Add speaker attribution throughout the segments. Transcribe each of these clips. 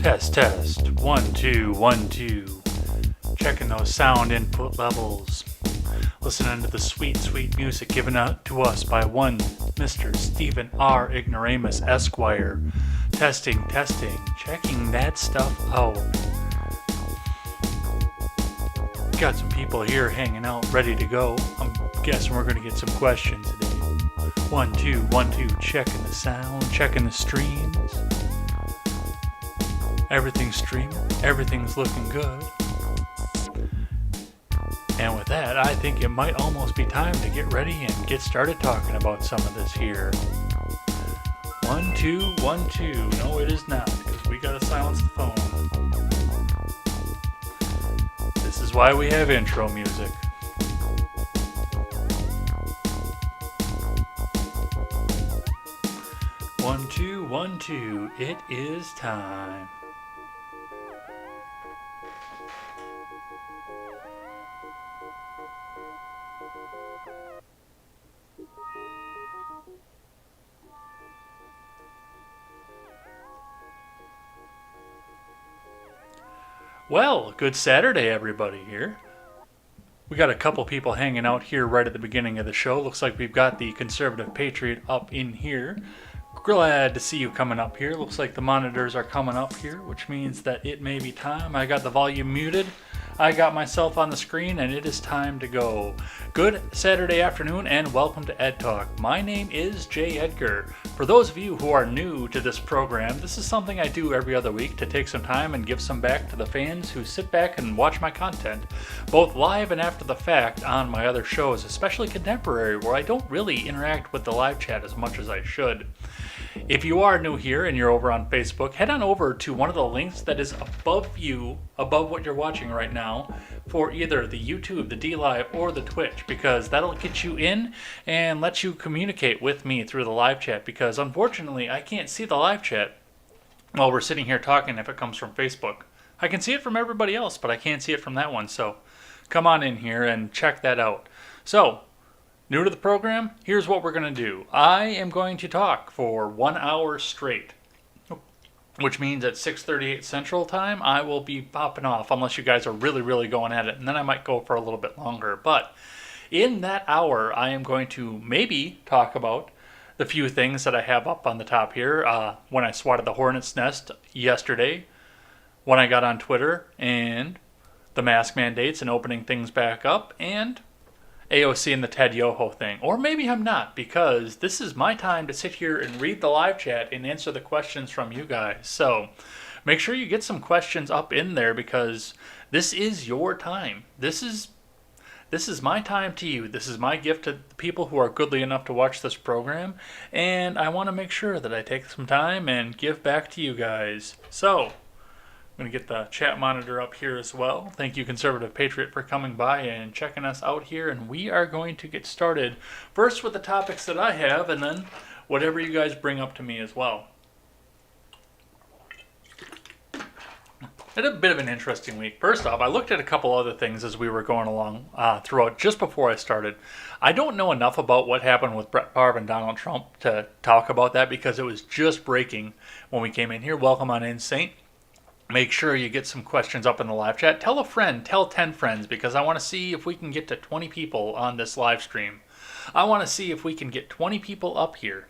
Speaker 1: Test, test. 1, 2, 1, 2. Checking those sound input levels. Listening to the sweet, sweet music given out to us by one Mr. Stephen R. Ignoramus Esquire. Testing, testing. Checking that stuff out. Got some people here hanging out, ready to go. I'm guessing we're going to get some questions today. 1, 2, 1, 2. Checking the sound, checking the streams. Everything's streaming, everything's looking good. And with that, I think it might almost be time to get ready and get started talking about some of this here. 1, 2, 1, 2. No, it is not, because we gotta silence the phone. This is why we have intro music. One, two, 1, 2. It is time. Well, good Saturday, everybody here. We got a couple people hanging out here right at the beginning of the show. Looks like we've got the Conservative Patriot up in here. Glad to see you coming up here. Looks like the monitors are coming up here, which means that it may be time. I got the volume muted. I got myself on the screen, and it is time to go. Good Saturday afternoon, and welcome to Ed Talk. My name is Jay Edgar. For those of you who are new to this program, this is something I do every other week to take some time and give some back to the fans who sit back and watch my content, both live and after the fact on my other shows, especially Contemporary, where I don't really interact with the live chat as much as I should. If you are new here and you're over on Facebook, head on over to one of the links that is above you, above what you're watching right now, for either the YouTube, the DLive, or the Twitch, because that'll get you in and let you communicate with me through the live chat, because unfortunately I can't see the live chat while we're sitting here talking if it comes from Facebook. I can see it from everybody else, but I can't see it from that one, so come on in here and check that out. So, new to the program, here's what we're going to do. I am going to talk for 1 hour straight, which means at 6:38 Central Time, I will be popping off unless you guys are really, really going at it, and then I might go for a little bit longer. But in that hour, I am going to maybe talk about the few things that I have up on the top here. When I swatted the Hornet's nest yesterday, when I got on Twitter, and the mask mandates and opening things back up, and AOC and the Ted Yoho thing. Or maybe I'm not, because this is my time to sit here and read the live chat and answer the questions from you guys. So make sure you get some questions up in there, because this is your time. This is my time to you. This is my gift to the people who are goodly enough to watch this program. And I want to make sure that I take some time and give back to you guys. So I'm going to get the chat monitor up here as well. Thank you, Conservative Patriot, for coming by and checking us out here. And we are going to get started first with the topics that I have, and then whatever you guys bring up to me as well. It had a bit of an interesting week. First off, I looked at a couple other things as we were going along throughout, just before I started. I don't know enough about what happened with Brett Favre and Donald Trump to talk about that, because it was just breaking when we came in here. Welcome on in, Saint. Make sure you get some questions up in the live chat. Tell a friend, tell 10 friends, because I want to see if we can get to 20 people on this live stream. I want to see if we can get 20 people up here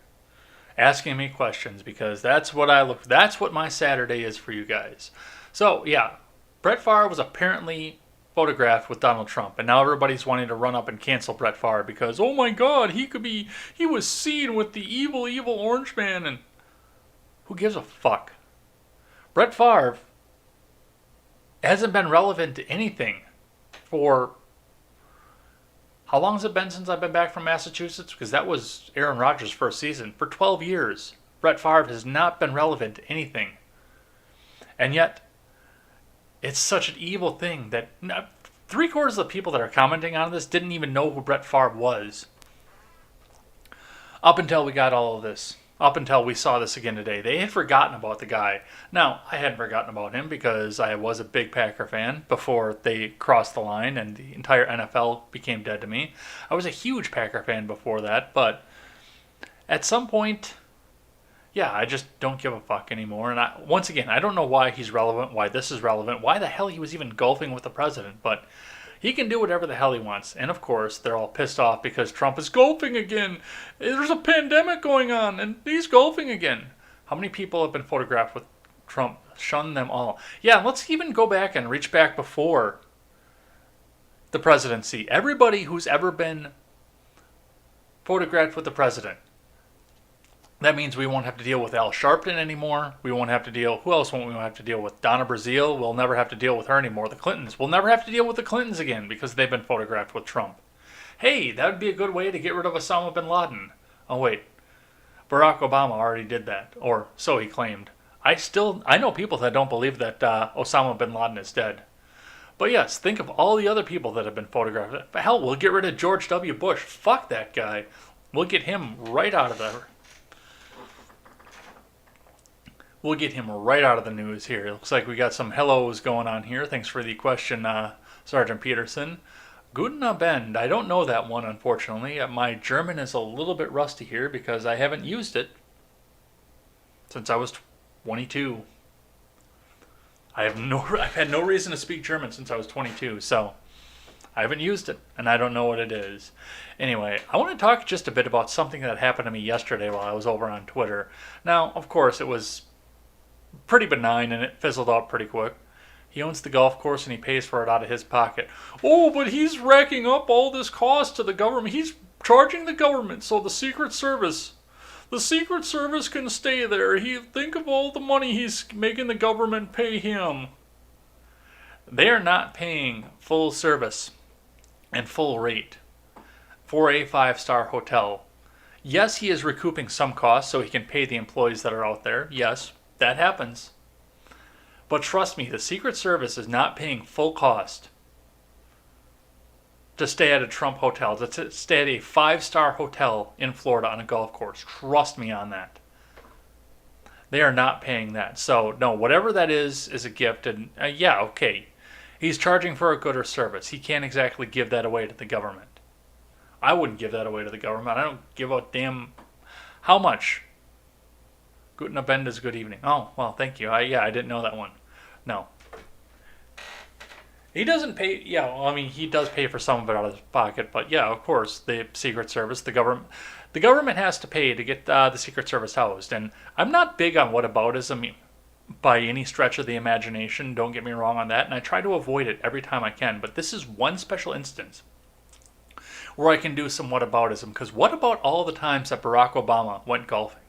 Speaker 1: asking me questions, because that's what my Saturday is for you guys. So, yeah, Brett Favre was apparently photographed with Donald Trump, and now everybody's wanting to run up and cancel Brett Favre because, oh my God, he was seen with the evil, evil orange man, and who gives a fuck? Brett Favre hasn't been relevant to anything for, how long has it been since I've been back from Massachusetts? Because that was Aaron Rodgers' first season. For 12 years, Brett Favre has not been relevant to anything. And yet, it's such an evil thing that 3/4 of the people that are commenting on this didn't even know who Brett Favre was. Up until we got all of this. Up until we saw this again today. They had forgotten about the guy. Now, I hadn't forgotten about him because I was a big Packer fan before they crossed the line and the entire NFL became dead to me. I was a huge Packer fan before that, but at some point, yeah, I just don't give a fuck anymore. And once again, I don't know why he's relevant, why this is relevant, why the hell he was even golfing with the president, but he can do whatever the hell he wants. And of course, they're all pissed off because Trump is golfing again. There's a pandemic going on, and he's golfing again. How many people have been photographed with Trump? Shun them all. Yeah, let's even go back and reach back before the presidency. Everybody who's ever been photographed with the president. That means we won't have to deal with Al Sharpton anymore. We won't have to deal... Who else won't we have to deal with? Donna Brazile. We'll never have to deal with her anymore. The Clintons. We'll never have to deal with the Clintons again because they've been photographed with Trump. Hey, that would be a good way to get rid of Osama bin Laden. Oh, wait. Barack Obama already did that. Or so he claimed. I know people that don't believe that Osama bin Laden is dead. But yes, think of all the other people that have been photographed. Hell, we'll get rid of George W. Bush. Fuck that guy. We'll get him right out of there. We'll get him right out of the news here. It looks like we got some hellos going on here. Thanks for the question, Sergeant Peterson. Guten Abend. I don't know that one, unfortunately. My German is a little bit rusty here because I haven't used it since I was 22. I've had no reason to speak German since I was 22, so I haven't used it, and I don't know what it is. Anyway, I want to talk just a bit about something that happened to me yesterday while I was over on Twitter. Now, of course, it was pretty benign, and it fizzled out pretty quick. He owns the golf course, and he pays for it out of his pocket. Oh, but he's racking up all this cost to the government. He's charging the government, so the Secret Service can stay there. Think of all the money he's making the government pay him. They are not paying full service and full rate for a 5-star hotel. Yes, he is recouping some costs so he can pay the employees that are out there. Yes, that happens. But trust me, the Secret Service is not paying full cost to stay at a Trump hotel, to stay at a 5-star hotel in Florida on a golf course. Trust me on that. They are not paying that. So, no, whatever that is a gift. And yeah, okay, he's charging for a good or service. He can't exactly give that away to the government. I wouldn't give that away to the government. I don't give a damn how much. Guten Abend is good evening. Oh, well, thank you. I didn't know that one. No. He doesn't pay, yeah, well, I mean, he does pay for some of it out of his pocket, but yeah, of course, the Secret Service, the government has to pay to get the Secret Service housed, and I'm not big on whataboutism by any stretch of the imagination, don't get me wrong on that, and I try to avoid it every time I can, but this is one special instance where I can do some whataboutism. Because what about all the times that Barack Obama went golfing?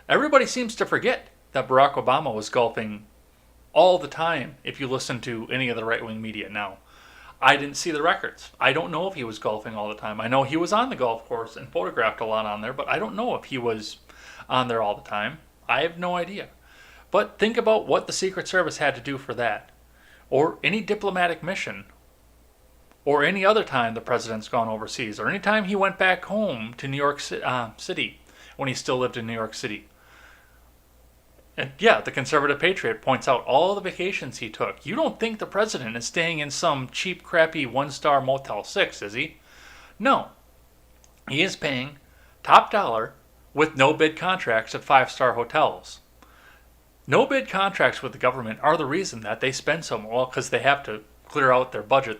Speaker 1: Everybody seems to forget that Barack Obama was golfing all the time if you listen to any of the right-wing media now. I didn't see the records. I don't know if he was golfing all the time. I know he was on the golf course and photographed a lot on there, but I don't know if he was on there all the time. I have no idea. But think about what the Secret Service had to do for that. Or any diplomatic mission. Or any other time the president's gone overseas. Or any time he went back home to New York City when he still lived in New York City. And yeah, the conservative patriot points out all the vacations he took. You don't think the president is staying in some cheap, crappy one-star Motel 6, is he? No. He is paying top dollar with no-bid contracts at five-star hotels. No-bid contracts with the government are the reason that they spend so much. Well, because they have to clear out their budget.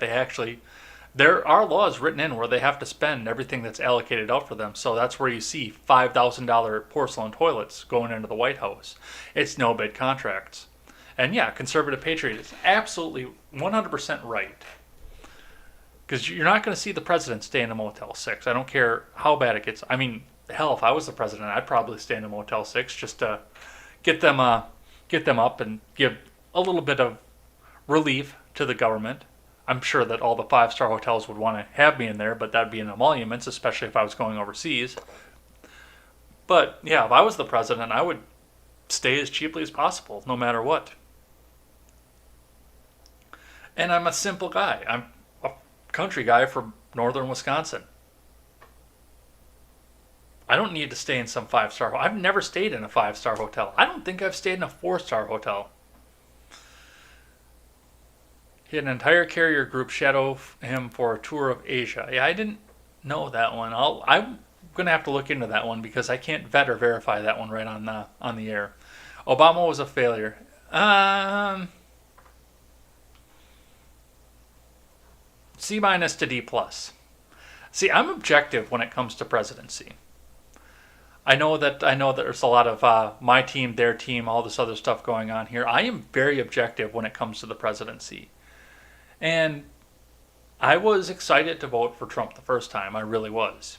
Speaker 1: There are laws written in where they have to spend everything that's allocated out for them. So that's where you see $5,000 porcelain toilets going into the White House. It's no-bid contracts. And yeah, conservative patriot is absolutely 100% right. Because you're not going to see the president stay in a Motel 6. I don't care how bad it gets. I mean, hell, if I was the president, I'd probably stay in a Motel 6 just to get them up and give a little bit of relief to the government. I'm sure that all the five-star hotels would want to have me in there, but that'd be in emoluments, especially if I was going overseas. But yeah, if I was the president, I would stay as cheaply as possible, no matter what. And I'm a simple guy. I'm a country guy from northern Wisconsin. I don't need to stay in some five-star hotel. I've never stayed in a five-star hotel. I don't think I've stayed in a four-star hotel. He had an entire carrier group shadow him for a tour of Asia. Yeah, I didn't know that one. I'm going to have to look into that one because I can't vet or verify that one right on the air. Obama was a failure. C- to D+. See, I'm objective when it comes to presidency. I know that there's a lot of my team, their team, all this other stuff going on here. I am very objective when it comes to the presidency. And I was excited to vote for Trump the first time. I really was.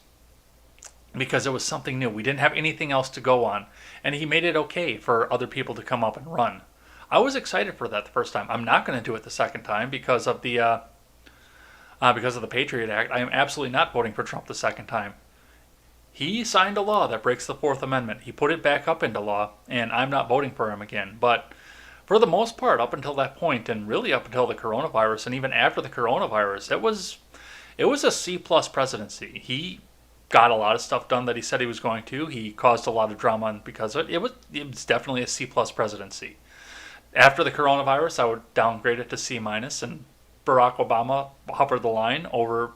Speaker 1: Because it was something new. We didn't have anything else to go on. And he made it okay for other people to come up and run. I was excited for that the first time. I'm not going to do it the second time because of the Patriot Act. I am absolutely not voting for Trump the second time. He signed a law that breaks the Fourth Amendment. He put it back up into law, and I'm not voting for him again. But for the most part, up until that point, and really up until the coronavirus, and even after the coronavirus, it was a C+ presidency. He got a lot of stuff done that he said he was going to. He caused a lot of drama because of it. It was definitely a C+ presidency. After the coronavirus, I would downgrade it to C-, and Barack Obama hovered the line over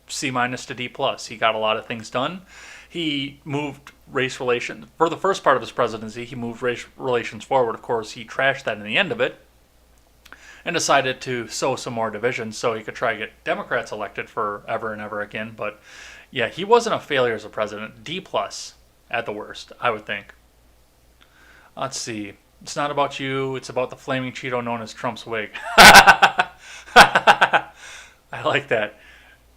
Speaker 1: C- to D+. He got a lot of things done. He moved race relations. For the first part of his presidency, he moved race relations forward. Of course, he trashed that in the end of it and decided to sow some more division so he could try to get Democrats elected forever and ever again. But yeah, he wasn't a failure as a president. D+ at the worst, I would think. Let's see. It's not about you. It's about the flaming Cheeto known as Trump's wig. I like that.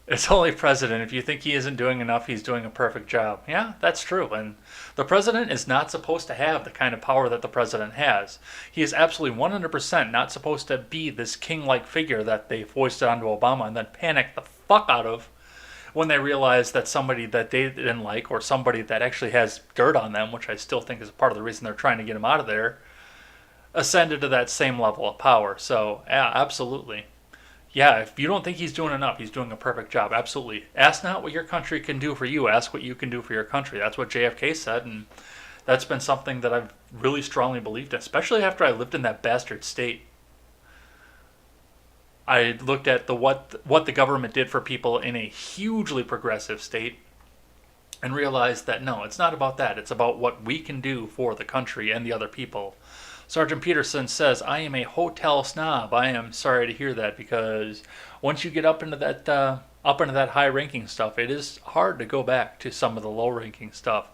Speaker 1: It's only president. If you think he isn't doing enough, he's doing a perfect job. Yeah, that's true. And the president is not supposed to have the kind of power that the president has. He is absolutely 100% not supposed to be this king-like figure that they foisted onto Obama and then panicked the fuck out of when they realized that somebody that they didn't like, or somebody that actually has dirt on them, which I still think is part of the reason they're trying to get him out of there, ascended to that same level of power. So, yeah, absolutely. Yeah, if you don't think he's doing enough, he's doing a perfect job. Absolutely. Ask not what your country can do for you. Ask what you can do for your country. That's what JFK said, and that's been something that I've really strongly believed in, especially after I lived in that bastard state. I looked at what the government did for people in a hugely progressive state and realized that no, it's not about that. It's about what we can do for the country and the other people. Sergeant Peterson says, I am a hotel snob. I am sorry to hear that because once you get up into that high-ranking stuff, it is hard to go back to some of the low-ranking stuff.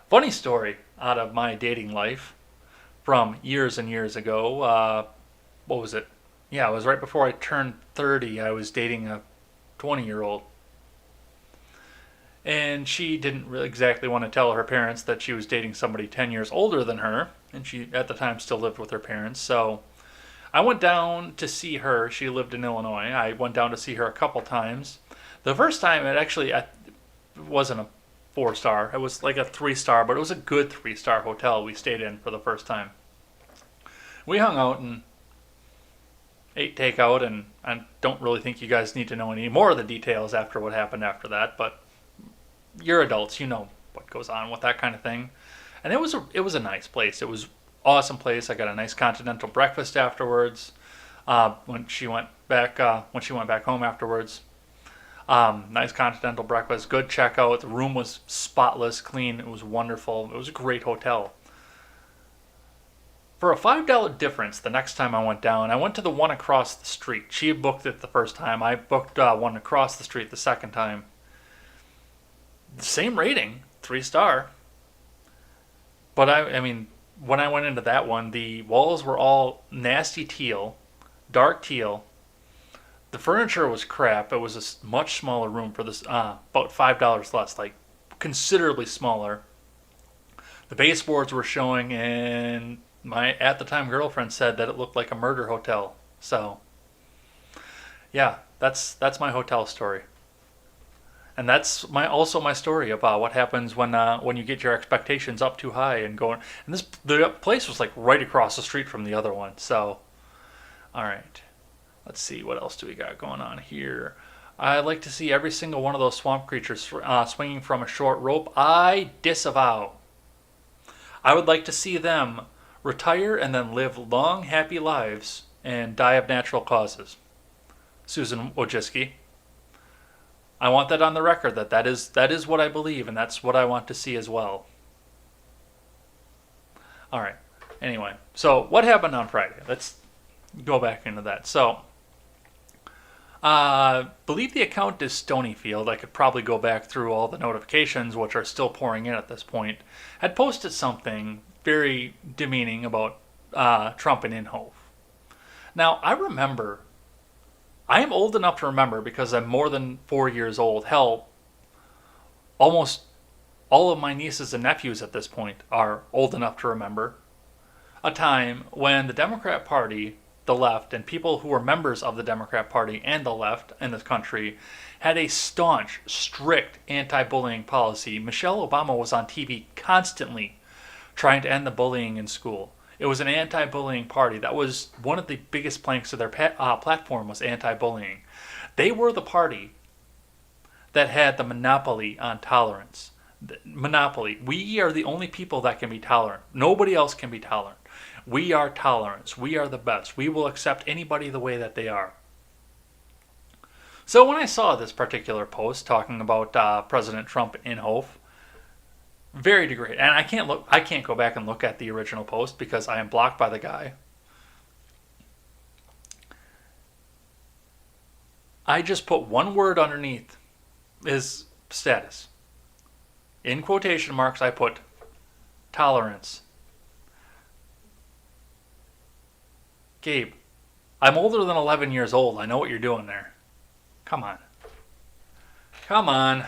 Speaker 1: Funny story out of my dating life from years and years ago. What was it? Yeah, it was right before I turned 30. I was dating a 20-year-old. And she didn't really exactly want to tell her parents that she was dating somebody 10 years older than her. And she, at the time, still lived with her parents. So I went down to see her. She lived in Illinois. I went down to see her a couple times. The first time, it wasn't a 4-star. It was like a 3-star, but it was a good 3-star hotel we stayed in for the first time. We hung out and ate takeout, and I don't really think you guys need to know any more of the details after what happened after that, but you're adults, you know what goes on with that kind of thing. And it was a nice place. It was an awesome place. I got a nice continental breakfast afterwards. When she went back home afterwards. Nice continental breakfast, good checkout. The room was spotless, clean. It was wonderful. It was a great hotel. For a $5 difference, the next time I went down, I went to the one across the street. She had booked it the first time. I booked one across the street the second time. The same rating, 3-star. But I mean, when I went into that one, the walls were all nasty teal, dark teal. The furniture was crap. It was a much smaller room for this, about $5 less, like considerably smaller. The baseboards were showing, and my at the time girlfriend said that it looked like a murder hotel. So, yeah, that's my hotel story. And that's also my story about what happens when you get your expectations up too high and going. And the place was like right across the street from the other one. So, all right, let's see what else do we got going on here. I like to see every single one of those swamp creatures swinging from a short rope. I disavow. I would like to see them retire and then live long, happy lives and die of natural causes. Susan Wojcicki. I want that on the record that is what I believe, and that's what I want to see as well. All right. Anyway, so what happened on Friday? Let's go back into that. So, believe the account is Stonyfield. I could probably go back through all the notifications, which are still pouring in at this point. Had posted something very demeaning about Trump and Inhofe. Now, I am old enough to remember because I'm more than 4 years old. Hell, almost all of my nieces and nephews at this point are old enough to remember a time when the Democrat Party, the left, and people who were members of the Democrat Party and the left in this country had a staunch, strict anti-bullying policy. Michelle Obama was on TV constantly trying to end the bullying in school. It was an anti-bullying party. That was one of the biggest planks of their platform was anti-bullying. They were the party that had the monopoly on tolerance. Monopoly. We are the only people that can be tolerant. Nobody else can be tolerant. We are tolerance. We are the best. We will accept anybody the way that they are. So when I saw this particular post talking about President Trump and Inhofe, very degraded. And I can't go back and look at the original post because I am blocked by the guy. I just put one word underneath his status. In quotation marks, I put tolerance. Gabe, I'm older than 11 years old. I know what you're doing there. Come on. Come on.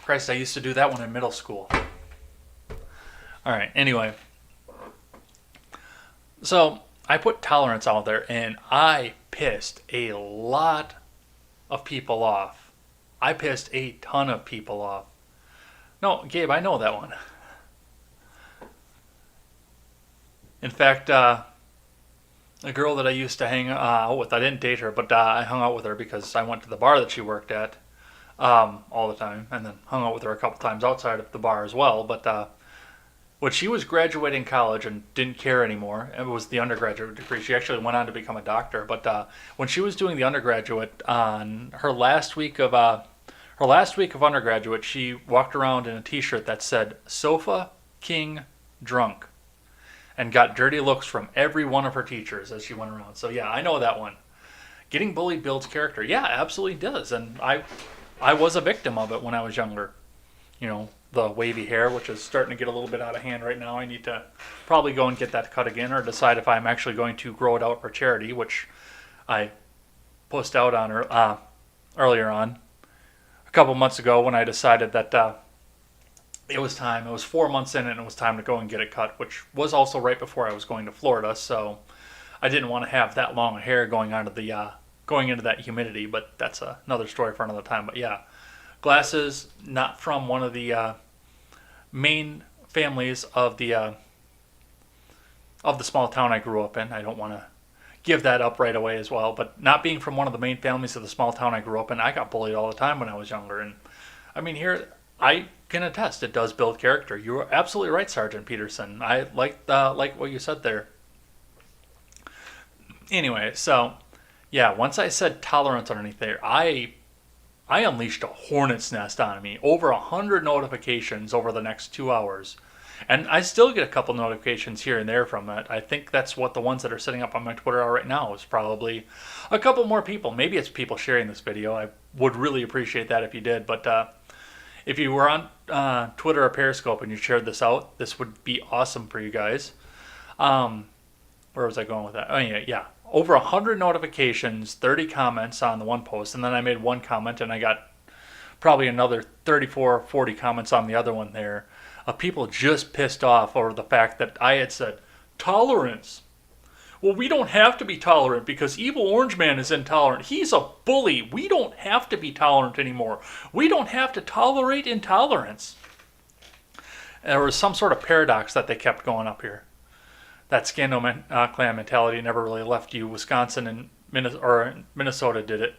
Speaker 1: Christ, I used to do that one in middle school. All right, anyway. So I put tolerance out there, and I pissed a lot of people off. I pissed a ton of people off. No, Gabe, I know that one. In fact, a girl that I used to hang out with, I didn't date her, but I hung out with her because I went to the bar that she worked at. All the time, and then hung out with her a couple times outside of the bar as well. But when she was graduating college and didn't care anymore, it was the undergraduate degree. She actually went on to become a doctor. But when she was doing the undergraduate, on her last week of undergraduate, she walked around in a T-shirt that said "Sofa King Drunk," and got dirty looks from every one of her teachers as she went around. So yeah, I know that one. Getting bullied builds character. Yeah, absolutely does, and I was a victim of it when I was younger. You know, the wavy hair, which is starting to get a little bit out of hand right now. I need to probably go and get that cut again or decide if I'm actually going to grow it out for charity, which I post out on earlier on, a couple months ago, when I decided that it was time. It was 4 months in, and it was time to go and get it cut, which was also right before I was going to Florida. So I didn't want to have that long hair going onto the going into that humidity. But that's another story for another time. But yeah, glasses not from one of the main families of the small town I grew up in. I don't want to give that up right away as well. But not being from one of the main families of the small town I grew up in, I got bullied all the time when I was younger. And I mean, here I can attest it does build character. You are absolutely right, Sergeant Peterson. I like what you said there. Anyway, so yeah, once I said tolerance underneath there, I unleashed a hornet's nest on me. Over 100 notifications over the next 2 hours. And I still get a couple notifications here and there from it. I think that's what the ones that are sitting up on my Twitter are right now, is probably a couple more people. Maybe it's people sharing this video. I would really appreciate that if you did. But if you were on Twitter or Periscope and you shared this out, this would be awesome for you guys. Where was I going with that? Oh, yeah. Over 100 notifications, 30 comments on the one post, and then I made one comment, and I got probably another 34 or 40 comments on the other one there, of people just pissed off over the fact that I had said, tolerance. Well, we don't have to be tolerant because Evil Orange Man is intolerant. He's a bully. We don't have to be tolerant anymore. We don't have to tolerate intolerance. And there was some sort of paradox that they kept going up here. That Scando clan mentality never really left you. Wisconsin and Minnesota did it.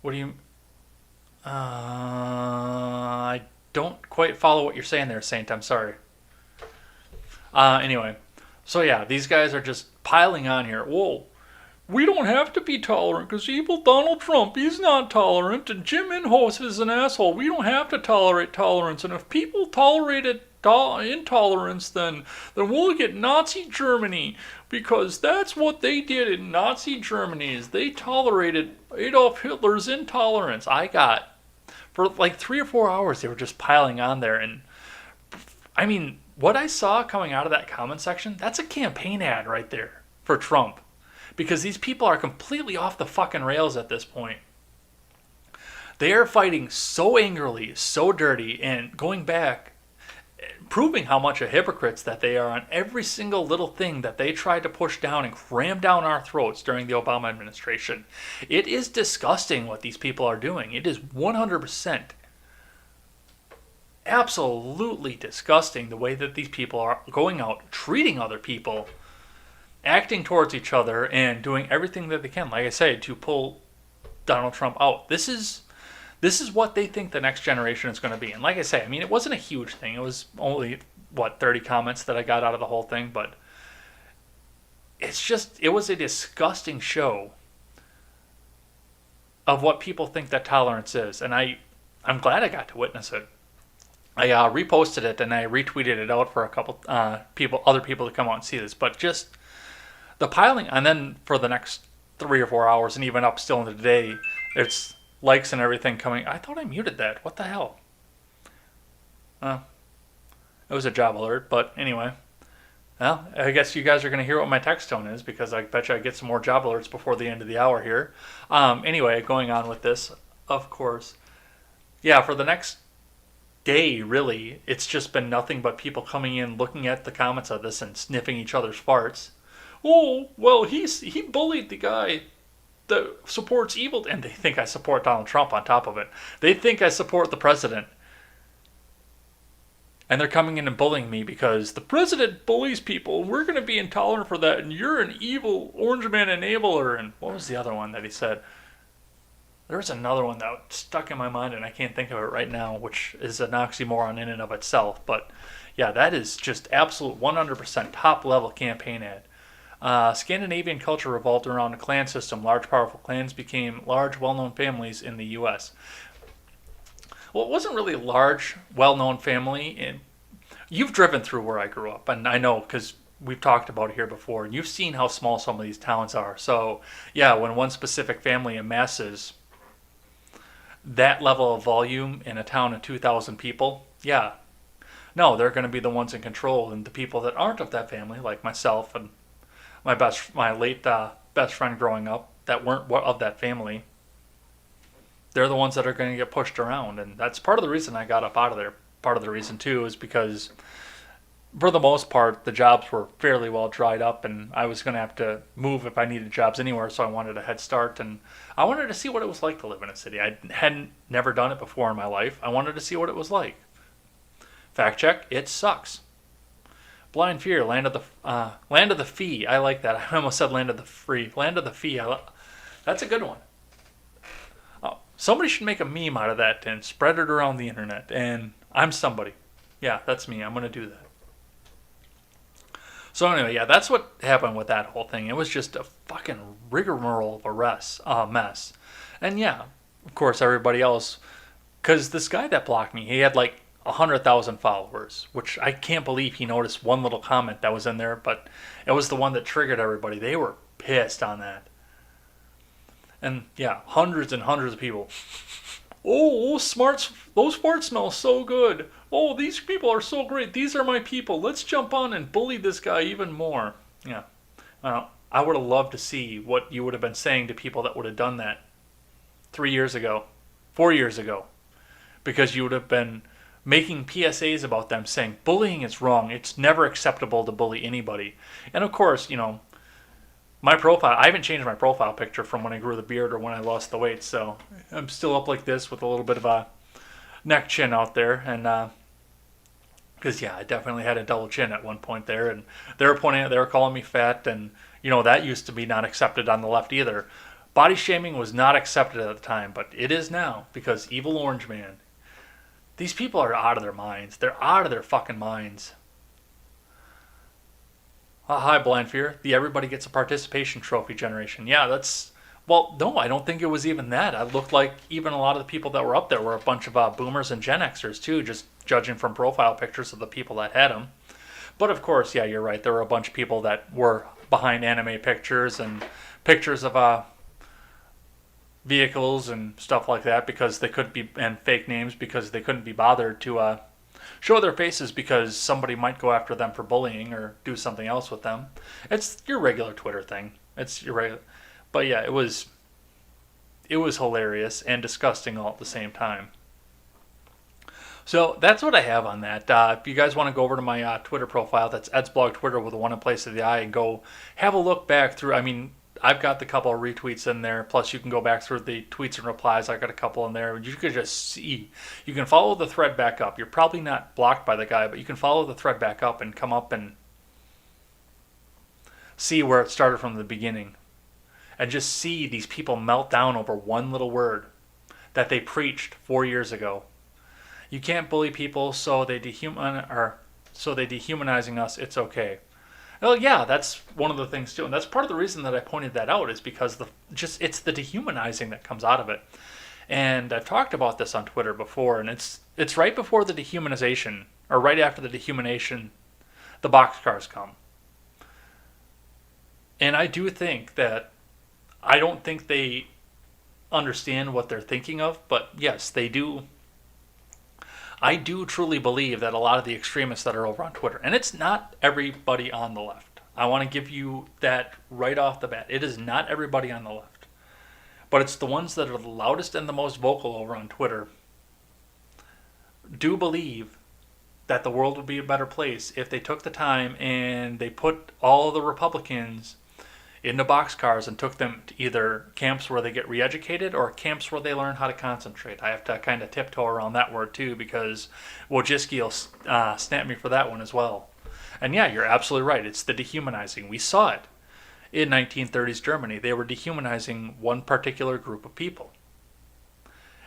Speaker 1: What do you... I don't quite follow what you're saying there, Saint. I'm sorry. Anyway. So yeah, these guys are just piling on here. Whoa. We don't have to be tolerant because evil Donald Trump, he's not tolerant. And Jim Inhofe is an asshole. We don't have to tolerate tolerance. And if people tolerated intolerance, then we'll get Nazi Germany, because that's what they did in Nazi Germany, is they tolerated Adolf Hitler's intolerance. For like 3 or 4 hours, they were just piling on there. And I mean, what I saw coming out of that comment section, that's a campaign ad right there for Trump, because these people are completely off the fucking rails at this point. They are fighting so angrily, so dirty, and going back, proving how much of hypocrites that they are on every single little thing that they tried to push down and cram down our throats during the Obama administration. It is disgusting what these people are doing. It is 100% absolutely disgusting the way that these people are going out, treating other people, acting towards each other, and doing everything that they can, like I say, to pull Donald Trump out. This is what they think the next generation is going to be. And like I say, I mean, it wasn't a huge thing. It was only, 30 comments that I got out of the whole thing. But it was a disgusting show of what people think that tolerance is. And I'm glad I got to witness it. I reposted it and I retweeted it out for a couple other people to come out and see this. But just the piling, and then for the next 3 or 4 hours, and even up still into the day, it's likes and everything coming. I thought I muted that. What the hell? It was a job alert, but anyway. Well, I guess you guys are going to hear what my text tone is, because I bet you I get some more job alerts before the end of the hour here. Anyway, going on with this, of course. Yeah, for the next day, really, it's just been nothing but people coming in, looking at the comments of this and sniffing each other's farts. Oh, well, he bullied the guy that supports evil, and they think I support Donald Trump on top of it. They think I support the president. And they're coming in and bullying me because the president bullies people. We're going to be intolerant for that, and you're an evil orange man enabler. And what was the other one that he said? There was another one that stuck in my mind, and I can't think of it right now, which is an oxymoron in and of itself. But yeah, that is just absolute 100% top-level campaign ad. Scandinavian culture revolved around a clan system. Large, powerful clans became large, well-known families in the U.S. Well, it wasn't really a large, well-known family. And you've driven through where I grew up, and I know because we've talked about it here before, and you've seen how small some of these towns are. So, yeah, when one specific family amasses that level of volume in a town of 2,000 people, yeah, no, they're going to be the ones in control. And the people that aren't of that family, like myself and my late best friend growing up that weren't of that family, they're the ones that are going to get pushed around. And that's part of the reason I got up out of there. Part of the reason, too, is because for the most part, the jobs were fairly well dried up, and I was going to have to move if I needed jobs anywhere, so I wanted a head start, and I wanted to see what it was like to live in a city. I hadn't never done it before in my life. I wanted to see what it was like. Fact check, it sucks. Blind Fear, Land of the Fee. I like that. I almost said Land of the Free. Land of the Fee. That's a good one. Oh, somebody should make a meme out of that and spread it around the internet, and I'm somebody. Yeah, that's me. I'm going to do that. So anyway, yeah, that's what happened with that whole thing. It was just a fucking rigmarole of a mess. And yeah, of course, everybody else, because this guy that blocked me, he had like 100,000 followers, which I can't believe he noticed one little comment that was in there, but it was the one that triggered everybody. They were pissed on that. And yeah, hundreds and hundreds of people. Oh, those farts smell so good. Oh, these people are so great. These are my people. Let's jump on and bully this guy even more. Yeah. I would have loved to see what you would have been saying to people that would have done that 3 years ago, 4 years ago. Because you would have been making PSAs about them saying, bullying is wrong. It's never acceptable to bully anybody. And of course, my profile, I haven't changed my profile picture from when I grew the beard or when I lost the weight, so I'm still up like this with a little bit of a neck chin out there, and because yeah, I definitely had a double chin at one point there, and they were calling me fat, and that used to be not accepted on the left either. Body shaming was not accepted at the time, but it is now, because Evil Orange Man, these people are out of their minds. They're out of their fucking minds. Hi, Blind Fear. The everybody gets a participation trophy generation. Yeah, no, I don't think it was even that. It looked like even a lot of the people that were up there were a bunch of boomers and Gen Xers too, just judging from profile pictures of the people that had them. But of course, yeah, you're right. There were a bunch of people that were behind anime pictures and pictures of vehicles and stuff like that because they couldn't be, and fake names because they couldn't be bothered to show their faces because somebody might go after them for bullying or do something else with them. It's your regular Twitter thing. But yeah, it was hilarious and disgusting all at the same time. So that's what I have on that. If you guys want to go over to my Twitter profile, that's Ed's Blog Twitter with a one in place of the I, and go have a look back through. I mean, I've got the couple of retweets in there. Plus, you can go back through the tweets and replies. I got a couple in there. You could just see. You can follow the thread back up. You're probably not blocked by the guy, but you can follow the thread back up and come up and see where it started from the beginning. And just see these people melt down over one little word that they preached 4 years ago. You can't bully people, so they dehumanizing us. It's okay. Well, yeah, that's one of the things too, and that's part of the reason that I pointed that out is because it's the dehumanizing that comes out of it. And I've talked about this on Twitter before, and it's right before the dehumanization, or right after the dehumanization, the boxcars come. And I do think that I don't think they understand what they're thinking of, but yes, they do. I do truly believe that a lot of the extremists that are over on Twitter, and it's not everybody on the left. I want to give you that right off the bat. It is not everybody on the left. But it's the ones that are the loudest and the most vocal over on Twitter do believe that the world would be a better place if they took the time and they put all the Republicans into boxcars and took them to either camps where they get re-educated or camps where they learn how to concentrate. I have to kind of tiptoe around that word too because Wojcicki will snap me for that one as well. And yeah, you're absolutely right. It's the dehumanizing. We saw it in 1930s Germany. They were dehumanizing one particular group of people.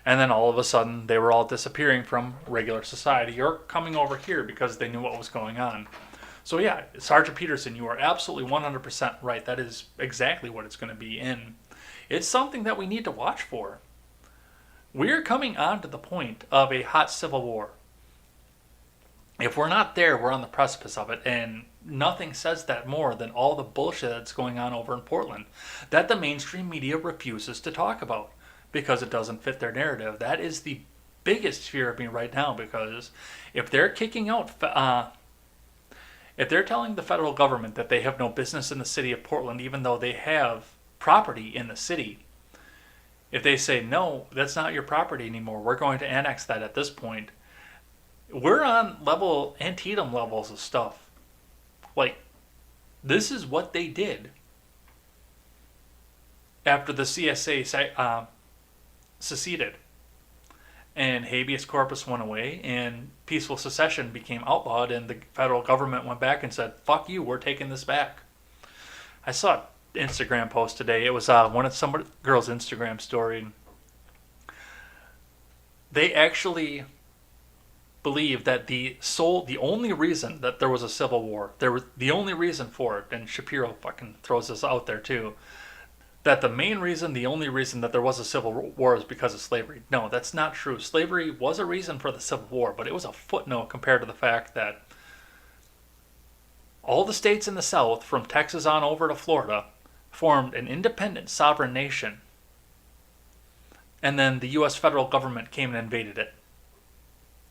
Speaker 1: And then all of a sudden, they were all disappearing from regular society or coming over here because they knew what was going on. So yeah, Sergeant Peterson, you are absolutely 100% right. That is exactly what it's going to be. And it's something that we need to watch for. We're coming on to the point of a hot civil war. If we're not there, we're on the precipice of it. And nothing says that more than all the bullshit that's going on over in Portland that the mainstream media refuses to talk about because it doesn't fit their narrative. That is the biggest fear of me right now, because if they're kicking out... if they're telling the federal government that they have no business in the city of Portland, even though they have property in the city. If they say, no, that's not your property anymore, we're going to annex that at this point, we're on Antietam levels of stuff. Like, this is what they did after the CSA seceded and habeas corpus went away and peaceful secession became outlawed, and the federal government went back and said, fuck you, we're taking this back. I saw an Instagram post today. It was one of some girl's Instagram story. They actually believe that the only reason that there was a civil war, the only reason for it, and Shapiro fucking throws this out there too, that the only reason that there was a civil war is because of slavery. No, that's not true. Slavery was a reason for the Civil War, but it was a footnote compared to the fact that all the states in the South, from Texas on over to Florida, formed an independent sovereign nation. And then the U.S. federal government came and invaded it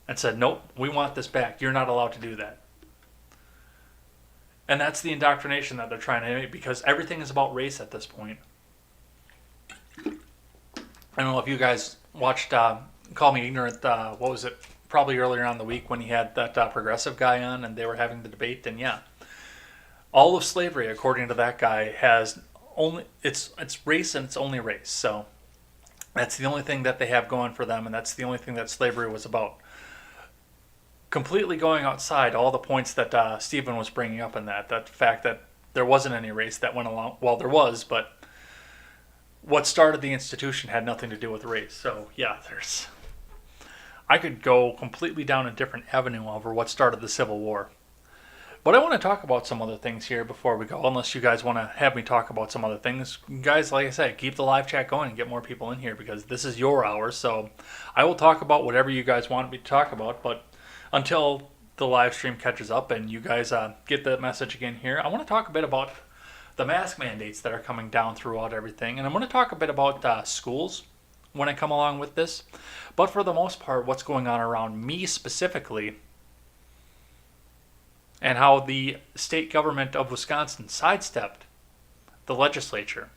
Speaker 1: and said, nope, we want this back. You're not allowed to do that. And that's the indoctrination that they're trying to make, because everything is about race at this point. I don't know if you guys watched Call Me Ignorant, what was it, probably earlier on the week when he had that progressive guy on and they were having the debate. And yeah, all of slavery, according to that guy, has only, it's race, and it's only race. So that's the only thing that they have going for them, and that's the only thing that slavery was about. Completely going outside all the points that Stephen was bringing up in that fact that there wasn't any race that went along. Well, there was, but what started the institution had nothing to do with race. So yeah, I could go completely down a different avenue over what started the Civil War. But I want to talk about some other things here before we go, unless you guys want to have me talk about some other things. Guys, like I said, keep the live chat going and get more people in here, because this is your hour. So I will talk about whatever you guys want me to talk about, but until the live stream catches up and you guys get the message again here, I want to talk a bit about the mask mandates that are coming down throughout everything. And I'm going to talk a bit about schools when I come along with this. But for the most part, what's going on around me specifically, and how the state government of Wisconsin sidestepped the legislature.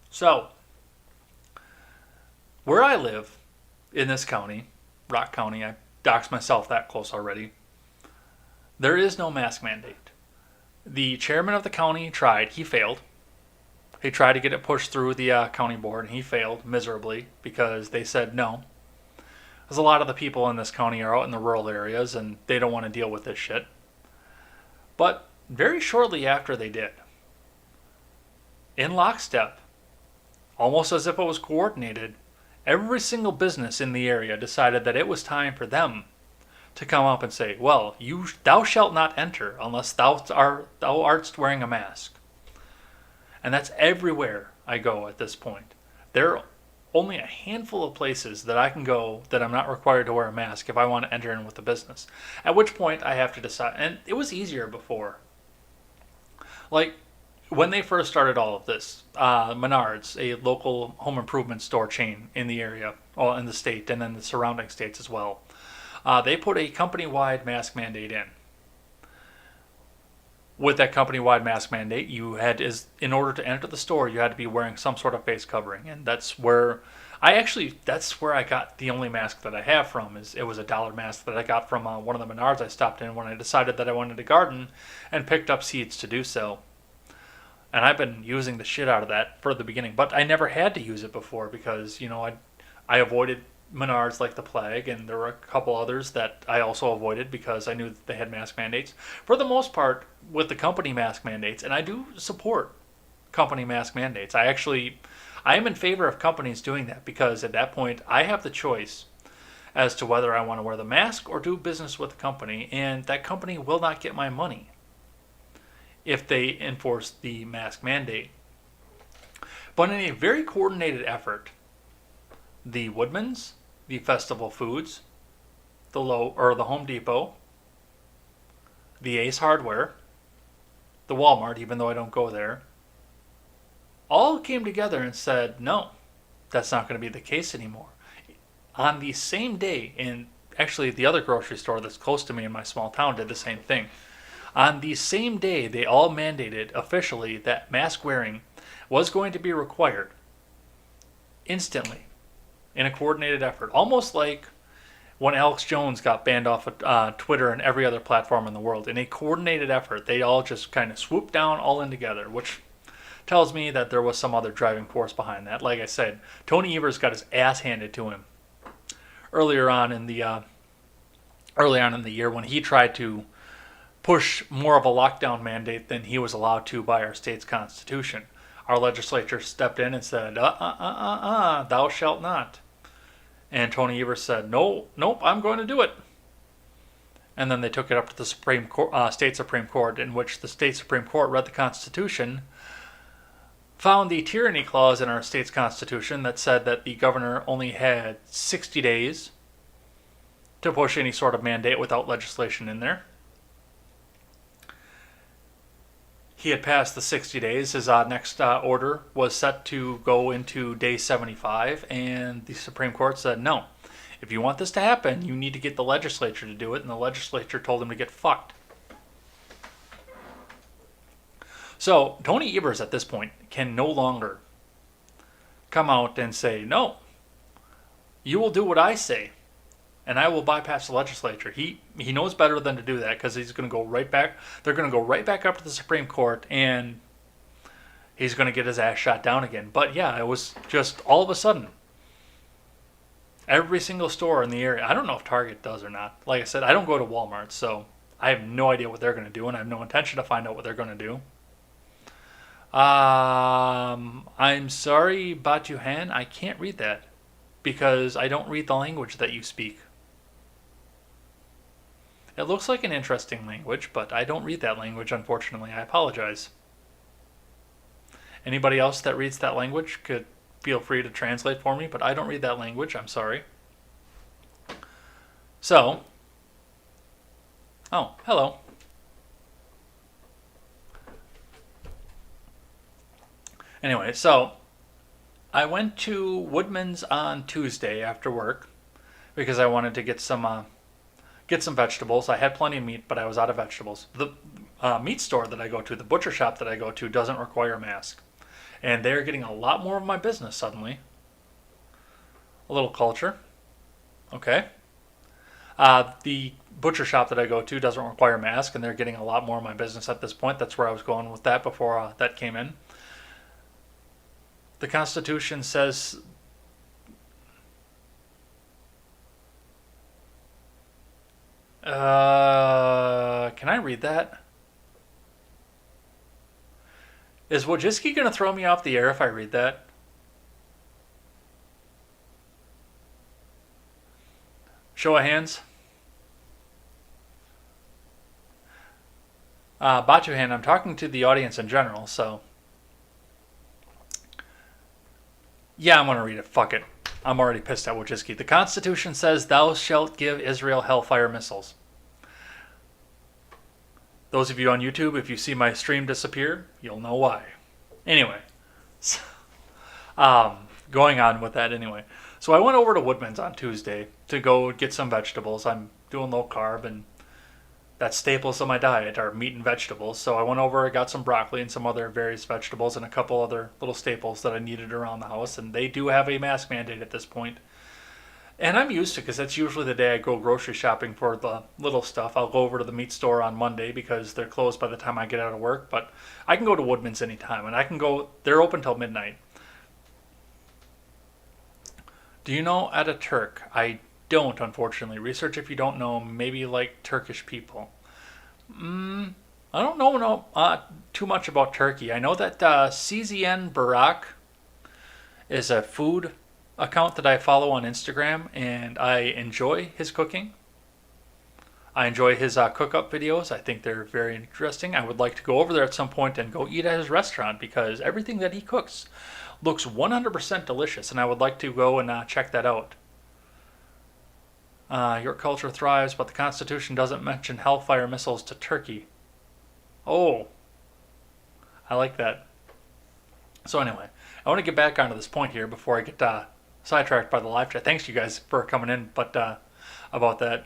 Speaker 1: So, where I live in this county, Rock County, I doxed myself that close already, there is no mask mandate. The chairman of the county tried. He failed. He tried to get it pushed through the county board, and he failed miserably because they said no. Because a lot of the people in this county are out in the rural areas, and they don't want to deal with this shit. But very shortly after they did, in lockstep, almost as if it was coordinated, every single business in the area decided that it was time for them to come up and say, well, thou shalt not enter unless thou art wearing a mask. And that's everywhere I go at this point. There are only a handful of places that I can go that I'm not required to wear a mask if I want to enter in with the business. At which point I have to decide. And it was easier before. Like, when they first started all of this, Menards, a local home improvement store chain in the area, well, in the state, and then the surrounding states as well, they put a company-wide mask mandate in. With that company-wide mask mandate, in order to enter the store, you had to be wearing some sort of face covering, and that's where I got the only mask that I have from. It was a $1 mask that I got from one of the Menards I stopped in when I decided that I wanted to garden, and picked up seeds to do so. And I've been using the shit out of that for the beginning, but I never had to use it before because I avoided Menards like the plague, and there were a couple others that I also avoided because I knew that they had mask mandates. For the most part, with the company mask mandates, and I do support company mask mandates. I am in favor of companies doing that because at that point I have the choice as to whether I want to wear the mask or do business with the company, and that company will not get my money if they enforce the mask mandate. But in a very coordinated effort, the Woodmans, the Festival Foods, the Home Depot, the Ace Hardware, the Walmart, even though I don't go there, all came together and said, no, that's not going to be the case anymore. On the same day, and actually the other grocery store that's close to me in my small town did the same thing. On the same day, they all mandated officially that mask wearing was going to be required instantly in a coordinated effort. Almost like when Alex Jones got banned off of Twitter and every other platform in the world. In a coordinated effort, they all just kind of swooped down all in together, which tells me that there was some other driving force behind that. Like I said, Tony Evers got his ass handed to him early on in the year when he tried to push more of a lockdown mandate than he was allowed to by our state's constitution. Our legislature stepped in and said, thou shalt not. And Tony Evers said, nope, I'm going to do it. And then they took it up to the state Supreme Court, in which the state Supreme Court read the Constitution, found the tyranny clause in our state's Constitution that said that the governor only had 60 days to push any sort of mandate without legislation in there. He had passed the 60 days. His next order was set to go into day 75, and the Supreme Court said, no, if you want this to happen, you need to get the legislature to do it, and the legislature told him to get fucked. So Tony Evers at this point can no longer come out and say, no, you will do what I say, and I will bypass the legislature. He knows better than to do that, because he's going to go right back. They're going to go right back up to the Supreme Court, and he's going to get his ass shot down again. But yeah, it was just all of a sudden, every single store in the area. I don't know if Target does or not. Like I said, I don't go to Walmart, so I have no idea what they're going to do, and I have no intention to find out what they're going to do. I'm sorry, Batuhan, I can't read that because I don't read the language that you speak. It looks like an interesting language, but I don't read that language, unfortunately. I apologize. Anybody else that reads that language could feel free to translate for me, but I don't read that language. I'm sorry. So, oh, hello. Anyway, so I went to Woodman's on Tuesday after work because I wanted to get some vegetables. I had plenty of meat, but I was out of vegetables. The meat store that I go to, the butcher shop that I go to, doesn't require a mask. And they're getting a lot more of my business suddenly. A little culture. Okay. The butcher shop that I go to doesn't require a mask, and they're getting a lot more of my business at this point. That's where I was going with that before that came in. The Constitution says can I read that? Is Wojcicki going to throw me off the air if I read that? Show of hands. Batuhan, I'm talking to the audience in general, so yeah, I'm going to read it. Fuck it. I'm already pissed at Wojcicki. The Constitution says, thou shalt give Israel hellfire missiles. Those of you on YouTube, if you see my stream disappear, you'll know why. Anyway, so, going on with that anyway. So I went over to Woodman's on Tuesday to go get some vegetables. I'm doing low carb, and that's staples of my diet are meat and vegetables. So I went over, I got some broccoli and some other various vegetables and a couple other little staples that I needed around the house. And they do have a mask mandate at this point. And I'm used to it because that's usually the day I go grocery shopping for the little stuff. I'll go over to the meat store on Monday because they're closed by the time I get out of work. But I can go to Woodman's anytime, and I can go, they're open till midnight. Do you know Ataturk? I don't, unfortunately. Research if you don't know, maybe like Turkish people. I don't know too much about Turkey. I know that CZN Barak is a food account that I follow on Instagram, and I enjoy his cooking. I enjoy his cook-up videos. I think they're very interesting. I would like to go over there at some point and go eat at his restaurant because everything that he cooks looks 100% delicious, and I would like to go and check that out. Your culture thrives, but the Constitution doesn't mention hellfire missiles to Turkey. Oh, I like that. So anyway, I want to get back onto this point here before I get sidetracked by the live chat. Thanks you guys for coming in, but about that.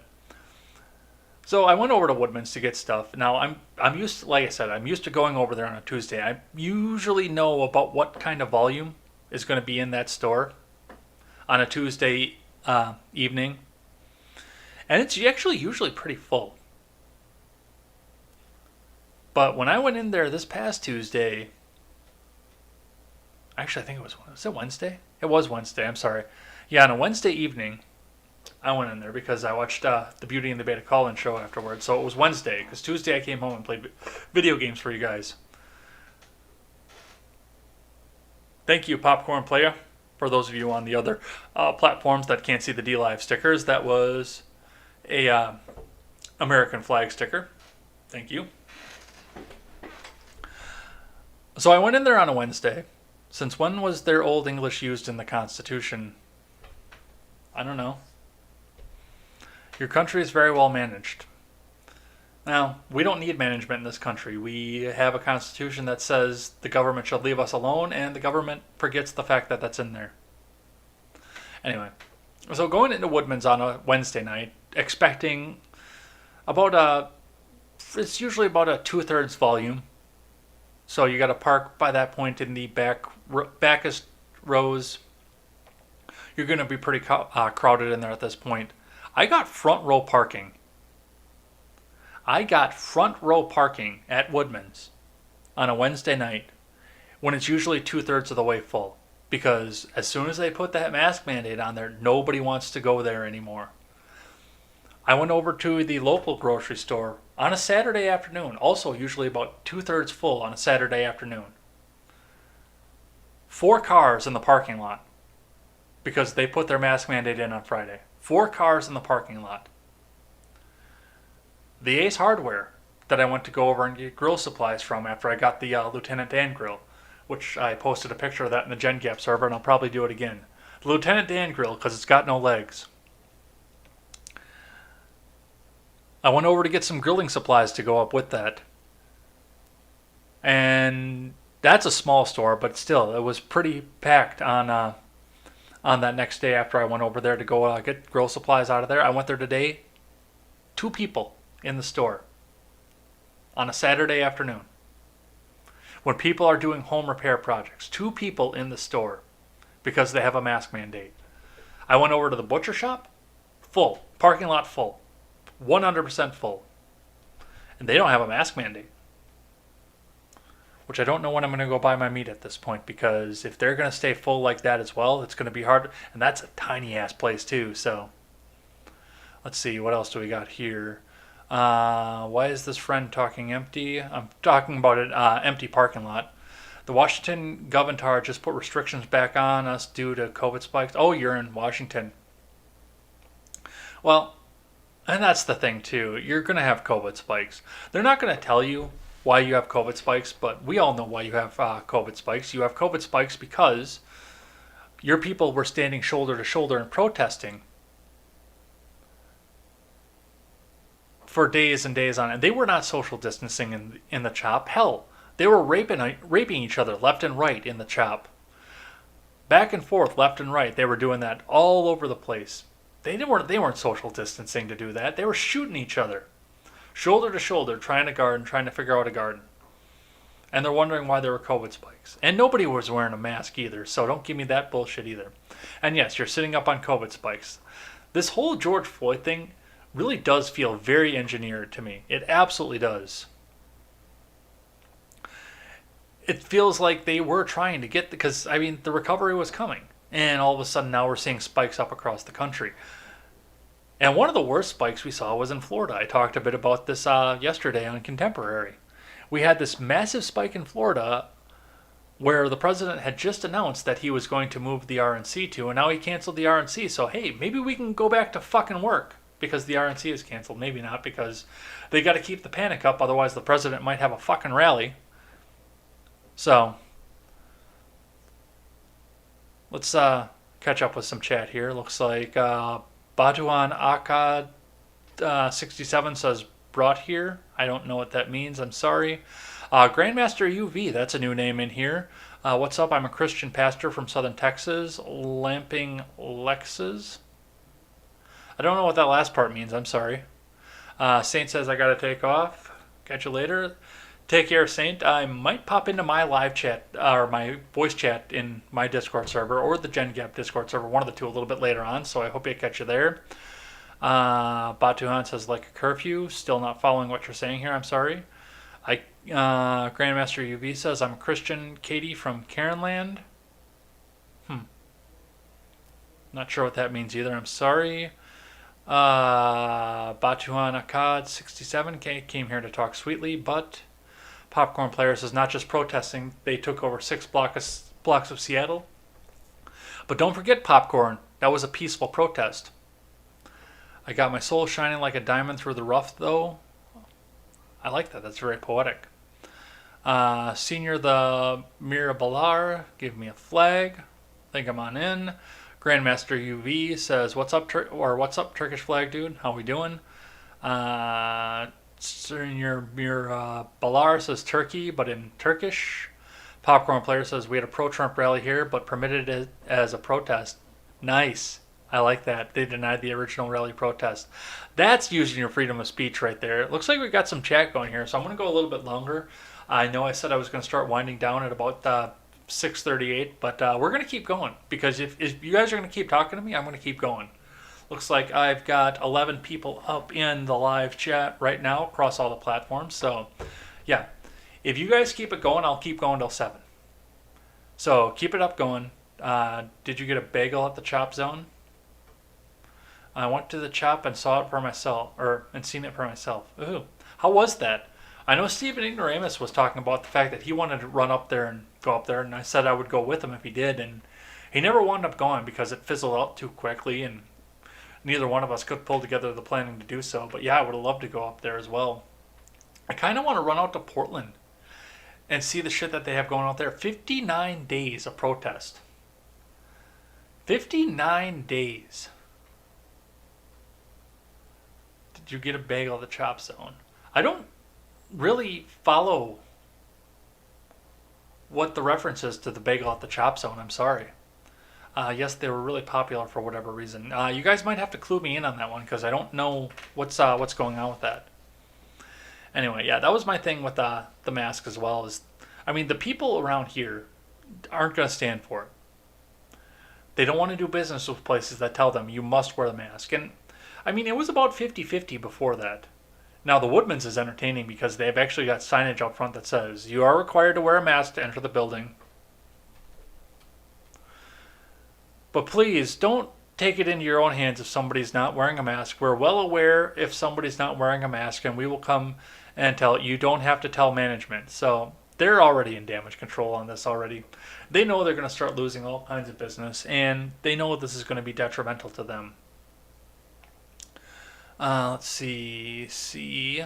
Speaker 1: So I went over to Woodman's to get stuff. Now I'm used to, like I said, I'm used to going over there on a Tuesday. I usually know about what kind of volume is going to be in that store on a Tuesday evening, and it's actually usually pretty full. But when I went in there this past Tuesday, actually I think was it Wednesday? It was Wednesday. I'm sorry. Yeah, on a Wednesday evening, I went in there because I watched the Beauty and the Beta call-in show afterwards. So it was Wednesday, because Tuesday I came home and played video games for you guys. Thank you, Popcorn Playa, for those of you on the other platforms that can't see the D-Live stickers. That was a American flag sticker. Thank you. So I went in there on a Wednesday. Since when was their Old English used in the Constitution? I don't know. Your country is very well managed. Now, we don't need management in this country. We have a constitution that says the government should leave us alone, and the government forgets the fact that that's in there. Anyway, so going into Woodman's on a Wednesday night, expecting it's usually about a 2/3 volume. So you got to park by that point in the backest rows. You're going to be pretty crowded in there at this point. I got front row parking. At Woodman's on a Wednesday night when it's usually 2/3 of the way full. Because as soon as they put that mask mandate on there, nobody wants to go there anymore. I went over to the local grocery store on a Saturday afternoon, also usually about 2/3 full on a Saturday afternoon. 4 cars in the parking lot because they put their mask mandate in on Friday. 4 cars in the parking lot. The Ace Hardware that I went to go over and get grill supplies from after I got the Lieutenant Dan grill, which I posted a picture of that in the Gen Gap server, and I'll probably do it again. The Lieutenant Dan grill, because it's got no legs. I went over to get some grilling supplies to go up with that. And that's a small store, but still, it was pretty packed on that next day after I went over there to go get grill supplies out of there. I went there today. 2 people in the store on a Saturday afternoon. When people are doing home repair projects, 2 people in the store because they have a mask mandate. I went over to the butcher shop, full, parking lot full, 100% full. And they don't have a mask mandate. Which I don't know when I'm going to go buy my meat at this point, because if they're going to stay full like that as well, it's going to be hard. And that's a tiny ass place too, so let's see, what else do we got here? Why is this friend talking empty? I'm talking about an empty parking lot. The Washington governor just put restrictions back on us due to COVID spikes. Oh, you're in Washington. Well, and that's the thing too. You're going to have COVID spikes. They're not going to tell you why you have COVID spikes, but we all know why you have COVID spikes. You have COVID spikes because your people were standing shoulder to shoulder and protesting for days and days on end. They were not social distancing in the chop. Hell, they were raping each other left and right in the chop. Back and forth, left and right. They were doing that all over the place. They weren't social distancing to do that. They were shooting each other. Shoulder to shoulder, trying to figure out a garden. And they're wondering why there were COVID spikes. And nobody was wearing a mask either, so don't give me that bullshit either. And yes, you're sitting up on COVID spikes. This whole George Floyd thing really does feel very engineered to me. It absolutely does. It feels like they were trying to get, because, I mean, the recovery was coming. And all of a sudden now we're seeing spikes up across the country. And one of the worst spikes we saw was in Florida. I talked a bit about this yesterday on Contemporary. We had this massive spike in Florida where the president had just announced that he was going to move the RNC to, and now he canceled the RNC. So, hey, maybe we can go back to fucking work because the RNC is canceled. Maybe not, because they got to keep the panic up. Otherwise, the president might have a fucking rally. So, let's catch up with some chat here. Looks like Batuan Akkad 67 says brought here. I don't know what that means. I'm sorry. Grandmaster UV, that's a new name in here. What's up? I'm a Christian pastor from Southern Texas. Lamping Lexus. I don't know what that last part means. I'm sorry. Saint says I gotta take off. Catch you later. Take care, Saint. I might pop into my live chat or my voice chat in my Discord server or the Gen Gap Discord server, one of the two, a little bit later on. So I hope I catch you there. Batuhan says like a curfew. Still not following what you're saying here. I'm sorry. Grandmaster UV says I'm a Christian. Katie from Karenland. Not sure what that means either. I'm sorry. Batuhan Akkad 67 came here to talk sweetly, but Popcorn Player says not just protesting, they took over 6 blocks of Seattle. But don't forget, Popcorn, that was a peaceful protest. I got my soul shining like a diamond through the rough, though. I like that. That's very poetic. Senior the Mirabalar, give me a flag. Think I'm on in. Grandmaster UV says, "What's up, what's up, Turkish flag dude? How we doing?" Senior Mirabalar says Turkey, but in Turkish. Popcorn Player says we had a pro-Trump rally here, but permitted it as a protest. Nice. I like that. They denied the original rally protest. That's using your freedom of speech right there. It looks like we got some chat going here, so I'm going to go a little bit longer. I know I said I was going to start winding down at about 6:38, but we're going to keep going because if you guys are going to keep talking to me, I'm going to keep going. Looks like I've got 11 people up in the live chat right now across all the platforms. So, yeah, if you guys keep it going, I'll keep going till 7. So keep it up going. Did you get a bagel at the Chop Zone? I went to the Chop and saw it for myself, and seen it for myself. Ooh, how was that? I know Stephen Ignoramus was talking about the fact that he wanted to run up there and go up there, and I said I would go with him if he did, and he never wound up going because it fizzled out too quickly, and neither one of us could pull together the planning to do so. But yeah, I would have loved to go up there as well. I kind of want to run out to Portland and see the shit that they have going out there. 59 days of protest. 59 days. Did you get a bagel at the Chop Zone? I don't really follow what the reference is to the bagel at the Chop Zone. I'm sorry. Yes, they were really popular for whatever reason. You guys might have to clue me in on that one because I don't know what's going on with that. Anyway, yeah, that was my thing with the mask as well. The people around here aren't going to stand for it. They don't want to do business with places that tell them you must wear the mask. And it was about 50-50 before that. Now, the Woodmans is entertaining because they've actually got signage out front that says, you are required to wear a mask to enter the building. But please, don't take it into your own hands if somebody's not wearing a mask. We're well aware if somebody's not wearing a mask, and we will come and tell you. Don't have to tell management. So they're already in damage control on this already. They know they're going to start losing all kinds of business, and they know this is going to be detrimental to them. Let's see.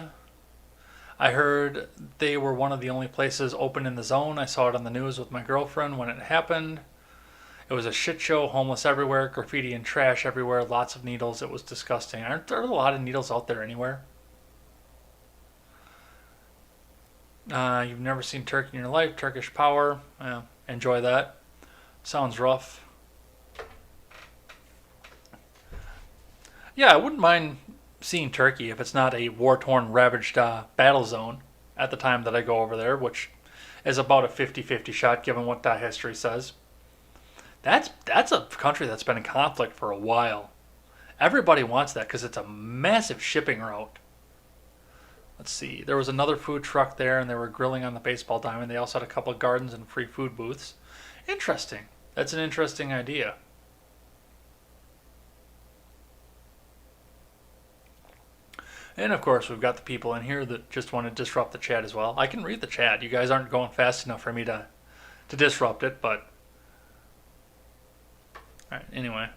Speaker 1: I heard they were one of the only places open in the zone. I saw it on the news with my girlfriend when it happened. It was a shit show, homeless everywhere, graffiti and trash everywhere, lots of needles. It was disgusting. Aren't there a lot of needles out there anywhere? You've never seen Turkey in your life. Turkish power. Enjoy that. Sounds rough. Yeah, I wouldn't mind seeing Turkey if it's not a war-torn, ravaged battle zone at the time that I go over there, which is about a 50-50 shot given what that history says. That's a country that's been in conflict for a while. Everybody wants that because it's a massive shipping route. Let's see. There was another food truck there, and they were grilling on the baseball diamond. They also had a couple of gardens and free food booths. Interesting. That's an interesting idea. And of course, we've got the people in here that just want to disrupt the chat as well. I can read the chat. You guys aren't going fast enough for me to disrupt it, but... Alright, anyway.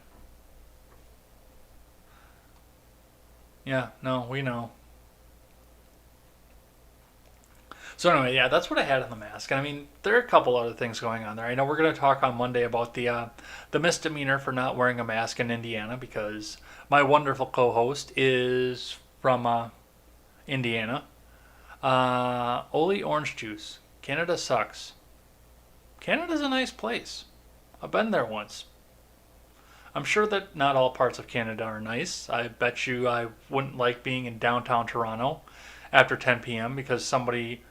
Speaker 1: Yeah, no, we know. So anyway, yeah, that's what I had on the mask. And there are a couple other things going on there. I know we're going to talk on Monday about the misdemeanor for not wearing a mask in Indiana because my wonderful co-host is from Indiana. Oli Orange Juice. Canada sucks. Canada's a nice place. I've been there once. I'm sure that not all parts of Canada are nice. I bet you I wouldn't like being in downtown Toronto after 10 p.m. because somebody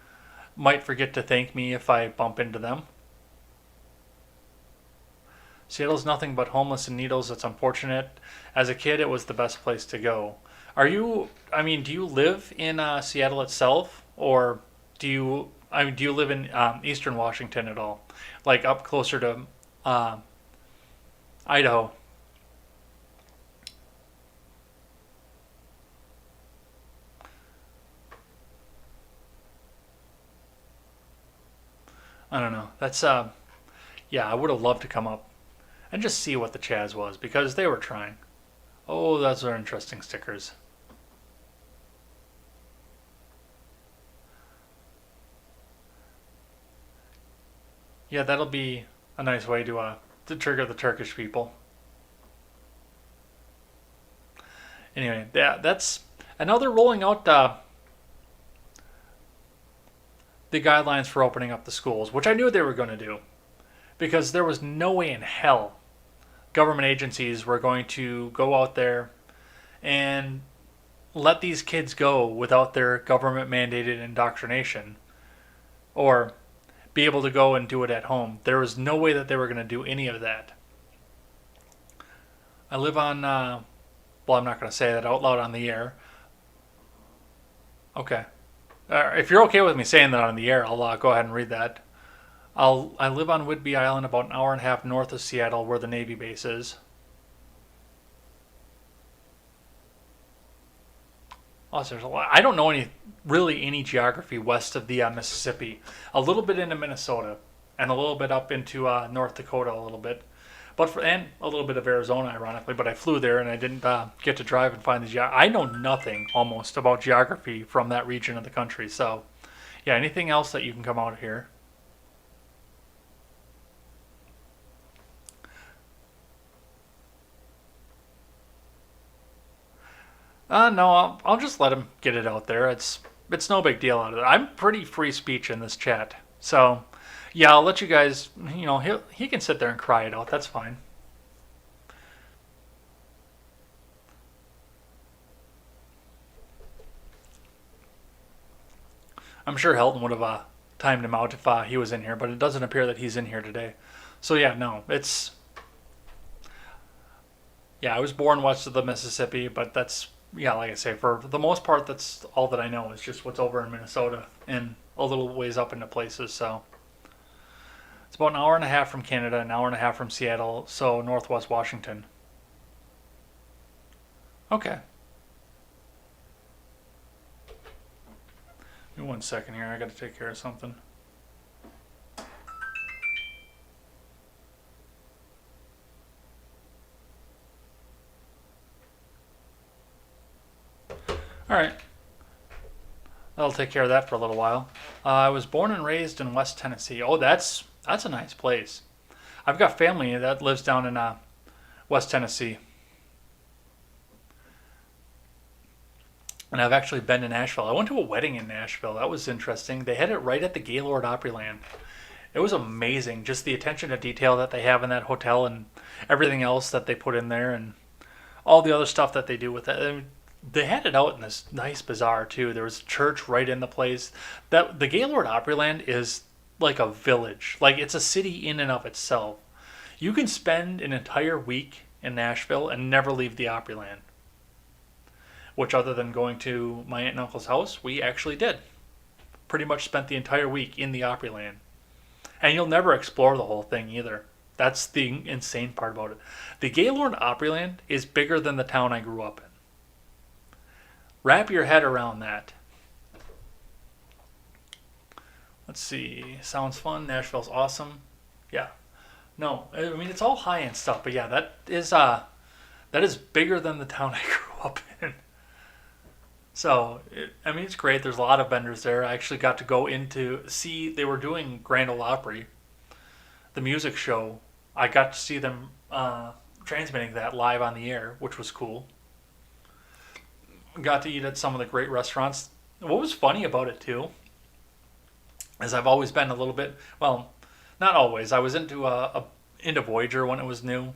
Speaker 1: might forget to thank me if I bump into them. Seattle's nothing but homeless and needles. It's unfortunate. As a kid, it was the best place to go. Do you live in Seattle itself, or do you live in Eastern Washington at all? Like up closer to uh, Idaho? I don't know. Yeah, I would have loved to come up and just see what the Chaz was because they were trying. Oh, those are interesting stickers. Yeah, that'll be a nice way to trigger the Turkish people. Anyway, that's and now they're rolling out the guidelines for opening up the schools, which I knew they were going to do because there was no way in hell government agencies were going to go out there and let these kids go without their government mandated indoctrination or be able to go and do it at home. There was no way that they were going to do any of that. I live on, well, I'm not going to say that out loud on the air. Okay. If you're okay with me saying that on the air, I'll go ahead and read that. I live on Whidbey Island, about an hour and a half north of Seattle, where the Navy base is. Oh, so there's a lot. I don't know any geography west of the Mississippi. A little bit into Minnesota, and a little bit up into North Dakota, a little bit, and a little bit of Arizona, ironically. But I flew there, and I didn't get to drive and find the. I know nothing almost about geography from that region of the country. So, yeah, anything else that you can come out here? No, I'll just let him get it out there. It's no big deal out of it. I'm pretty free speech in this chat, so yeah, I'll let you guys. He can sit there and cry it out. That's fine. I'm sure Helton would have timed him out if he was in here, but it doesn't appear that he's in here today. So yeah, no, it's yeah. I was born west of the Mississippi, but that's yeah, like I say, for the most part, that's all that I know is just what's over in Minnesota and a little ways up into places. So it's about an hour and a half from Canada, an hour and a half from Seattle, so Northwest Washington. Okay. Give me 1 second here. I got to take care of something. All right. That'll take care of that for a little while. I was born and raised in West Tennessee. Oh, that's a nice place. I've got family that lives down in West Tennessee, and I've actually been to Nashville. I went to a wedding in Nashville. That was interesting. They had it right at the Gaylord Opryland. It was amazing, just the attention to detail that they have in that hotel and everything else that they put in there, and all the other stuff that they do with it. I mean, they had it out in this nice bazaar too. There was a church right in the place. That the Gaylord Opryland is like a village. Like it's a city in and of itself. You can spend an entire week in Nashville and never leave the Opryland. Which, other than going to my aunt and uncle's house, we actually did. Pretty much spent the entire week in the Opryland. And you'll never explore the whole thing either. That's the insane part about it. The Gaylord Opryland is bigger than the town I grew up in. Wrap your head around that. Let's see. Sounds fun. Nashville's awesome. Yeah. No, I mean it's all high end stuff, but yeah, that is bigger than the town I grew up in. So, I mean, it's great. There's a lot of vendors there. I actually got to go into see they were doing Grand Ole Opry, the music show. I got to see them transmitting that live on the air, which was cool. Got to eat at some of the great restaurants. What was funny about it too is I've always been a little bit, well, not always. I was into Voyager when it was new,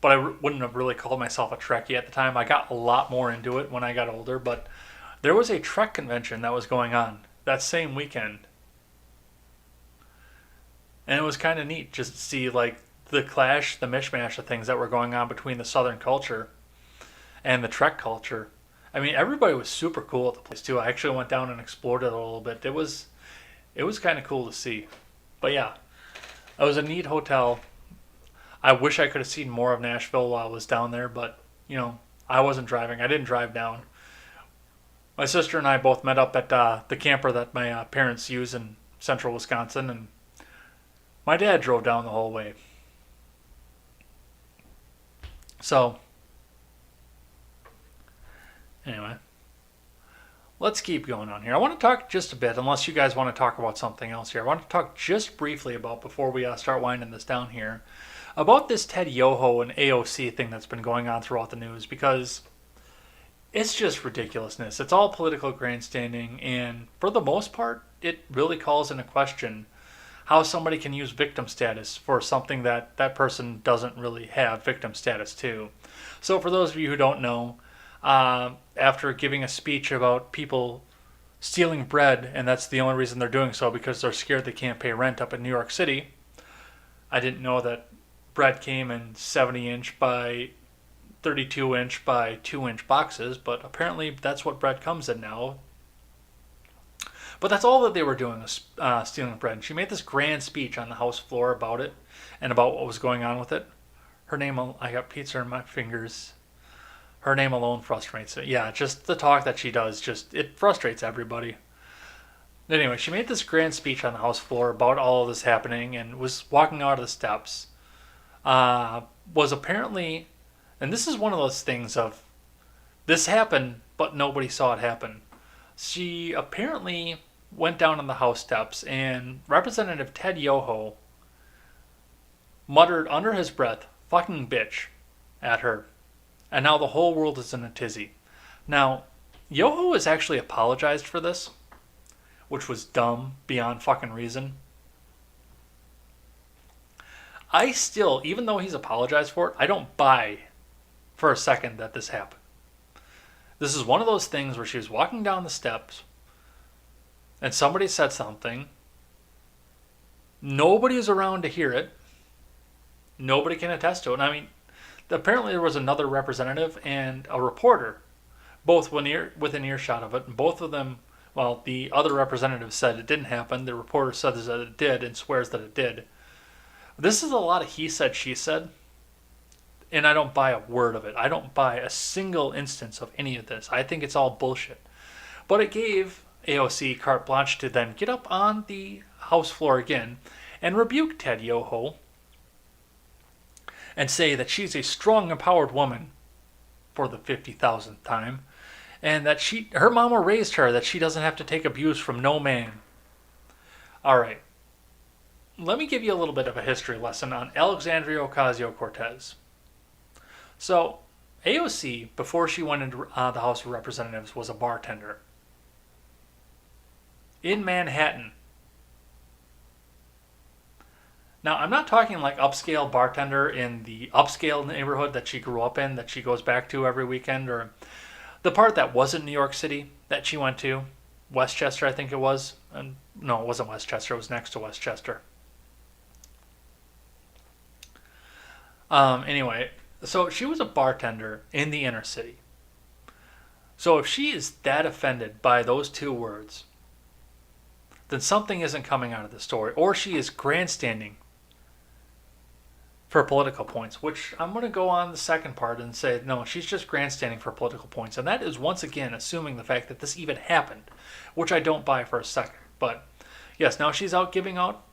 Speaker 1: but I wouldn't have really called myself a Trekkie at the time. I got a lot more into it when I got older, but there was a Trek convention that was going on that same weekend. And it was kind of neat just to see like the clash, the mishmash of things that were going on between the Southern culture and the Trek culture. I mean, everybody was super cool at the place too. I actually went down and explored it a little bit. It was kind of cool to see. But yeah, it was a neat hotel. I wish I could have seen more of Nashville while I was down there, but I wasn't driving. I didn't drive down. My sister and I both met up at the camper that my parents use in central Wisconsin, and my dad drove down the whole way. So, anyway, let's keep going on here. I want to talk just a bit, unless you guys want to talk about something else here. I want to talk just briefly about, before we start winding this down here, about this Ted Yoho and AOC thing that's been going on throughout the news, because it's just ridiculousness. It's all political grandstanding, and for the most part, it really calls into question how somebody can use victim status for something that that person doesn't really have victim status to. So for those of you who don't know, after giving a speech about people stealing bread, and that's the only reason they're doing so because they're scared they can't pay rent up in New York City. I didn't know that bread came in 70-inch by 32-inch by 2-inch boxes, but apparently that's what bread comes in now. But that's all that they were doing, was stealing bread. And she made this grand speech on the House floor about it and about what was going on with it. Her name, I got pizza in my fingers. Her name alone frustrates me. Yeah, just the talk that she does, it frustrates everybody. Anyway, she made this grand speech on the House floor about all of this happening and was walking out of the steps. Was apparently, and this is one of those things of, this happened, but nobody saw it happen. She apparently went down on the House steps, and Representative Ted Yoho muttered under his breath, "fucking bitch," at her. And now the whole world is in a tizzy. Now, Yoho has actually apologized for this, which was dumb beyond fucking reason. I still, even though he's apologized for it, I don't buy for a second that this happened. This is one of those things where she was walking down the steps and somebody said something. Nobody is around to hear it. Nobody can attest to it. And I mean, apparently there was another representative and a reporter, both within earshot of it. And both of them, well, the other representative said it didn't happen. The reporter said that it did and swears that it did. This is a lot of he said, she said. And I don't buy a word of it. I don't buy a single instance of any of this. I think it's all bullshit. But it gave AOC carte blanche to then get up on the House floor again and rebuke Ted Yoho and say that she's a strong, empowered woman for the 50,000th time, and that her mama raised her, that she doesn't have to take abuse from no man. All right. Let me give you a little bit of a history lesson on Alexandria Ocasio-Cortez. So, AOC, before she went into the House of Representatives, was a bartender in Manhattan. Now, I'm not talking like upscale bartender in the upscale neighborhood that she grew up in, that she goes back to every weekend, or the part that wasn't New York City that she went to, Westchester, I think it was. And no, it wasn't Westchester, it was next to Westchester. Anyway, so she was a bartender in the inner city. So if she is that offended by those two words, then something isn't coming out of the story. Or she is grandstanding for political points, which I'm going to go on the second part and say, no, she's just grandstanding for political points. And that is once again assuming the fact that this even happened, which I don't buy for a second. But yes, now she's out giving out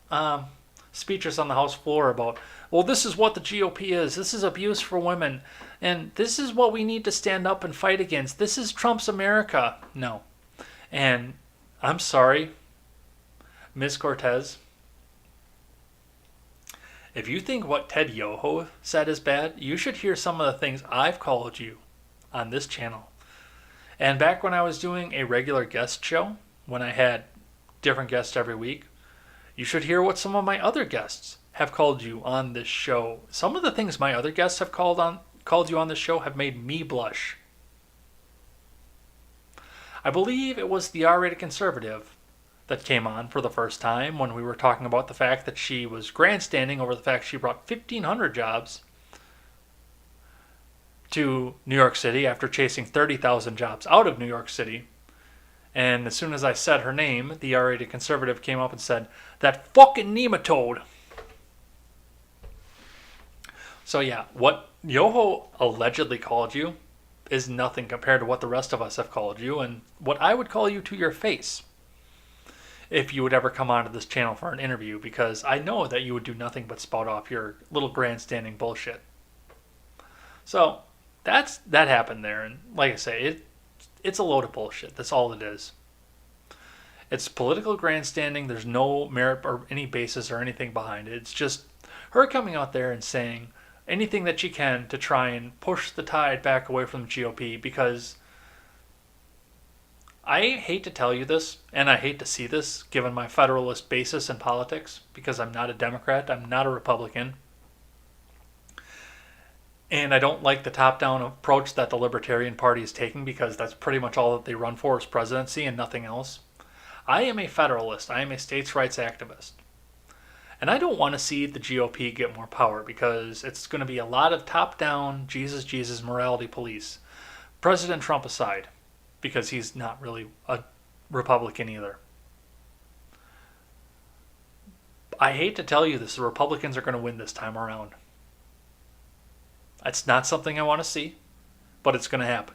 Speaker 1: speeches on the House floor about, well, this is what the GOP is. This is abuse for women. And this is what we need to stand up and fight against. This is Trump's America. No. And I'm sorry, Ms. Cortez, if you think what Ted Yoho said is bad, you should hear some of the things I've called you on this channel. And back when I was doing a regular guest show, when I had different guests every week, you should hear what some of my other guests have called you on this show. Some of the things my other guests have called you on this show have made me blush. I believe it was the R-rated conservative that came on for the first time when we were talking about the fact that she was grandstanding over the fact she brought 1,500 jobs to New York City after chasing 30,000 jobs out of New York City. And as soon as I said her name, the R-rated conservative came up and said, "That fucking nematode." So yeah, what Yoho allegedly called you is nothing compared to what the rest of us have called you and what I would call you to your face if you would ever come onto this channel for an interview, because I know that you would do nothing but spout off your little grandstanding bullshit. So that happened there, and like I say, it's a load of bullshit. That's all it is. It's political grandstanding. There's no merit or any basis or anything behind it. It's just her coming out there and saying anything that she can to try and push the tide back away from the GOP, because I hate to tell you this, and I hate to see this, given my federalist basis in politics, because I'm not a Democrat, I'm not a Republican, and I don't like the top-down approach that the Libertarian Party is taking, because that's pretty much all that they run for is presidency and nothing else. I am a federalist. I am a states' rights activist. And I don't want to see the GOP get more power, because it's going to be a lot of top-down, Jesus morality police. President Trump aside, because he's not really a Republican either. I hate to tell you this, the Republicans are going to win this time around. It's not something I want to see, but it's going to happen.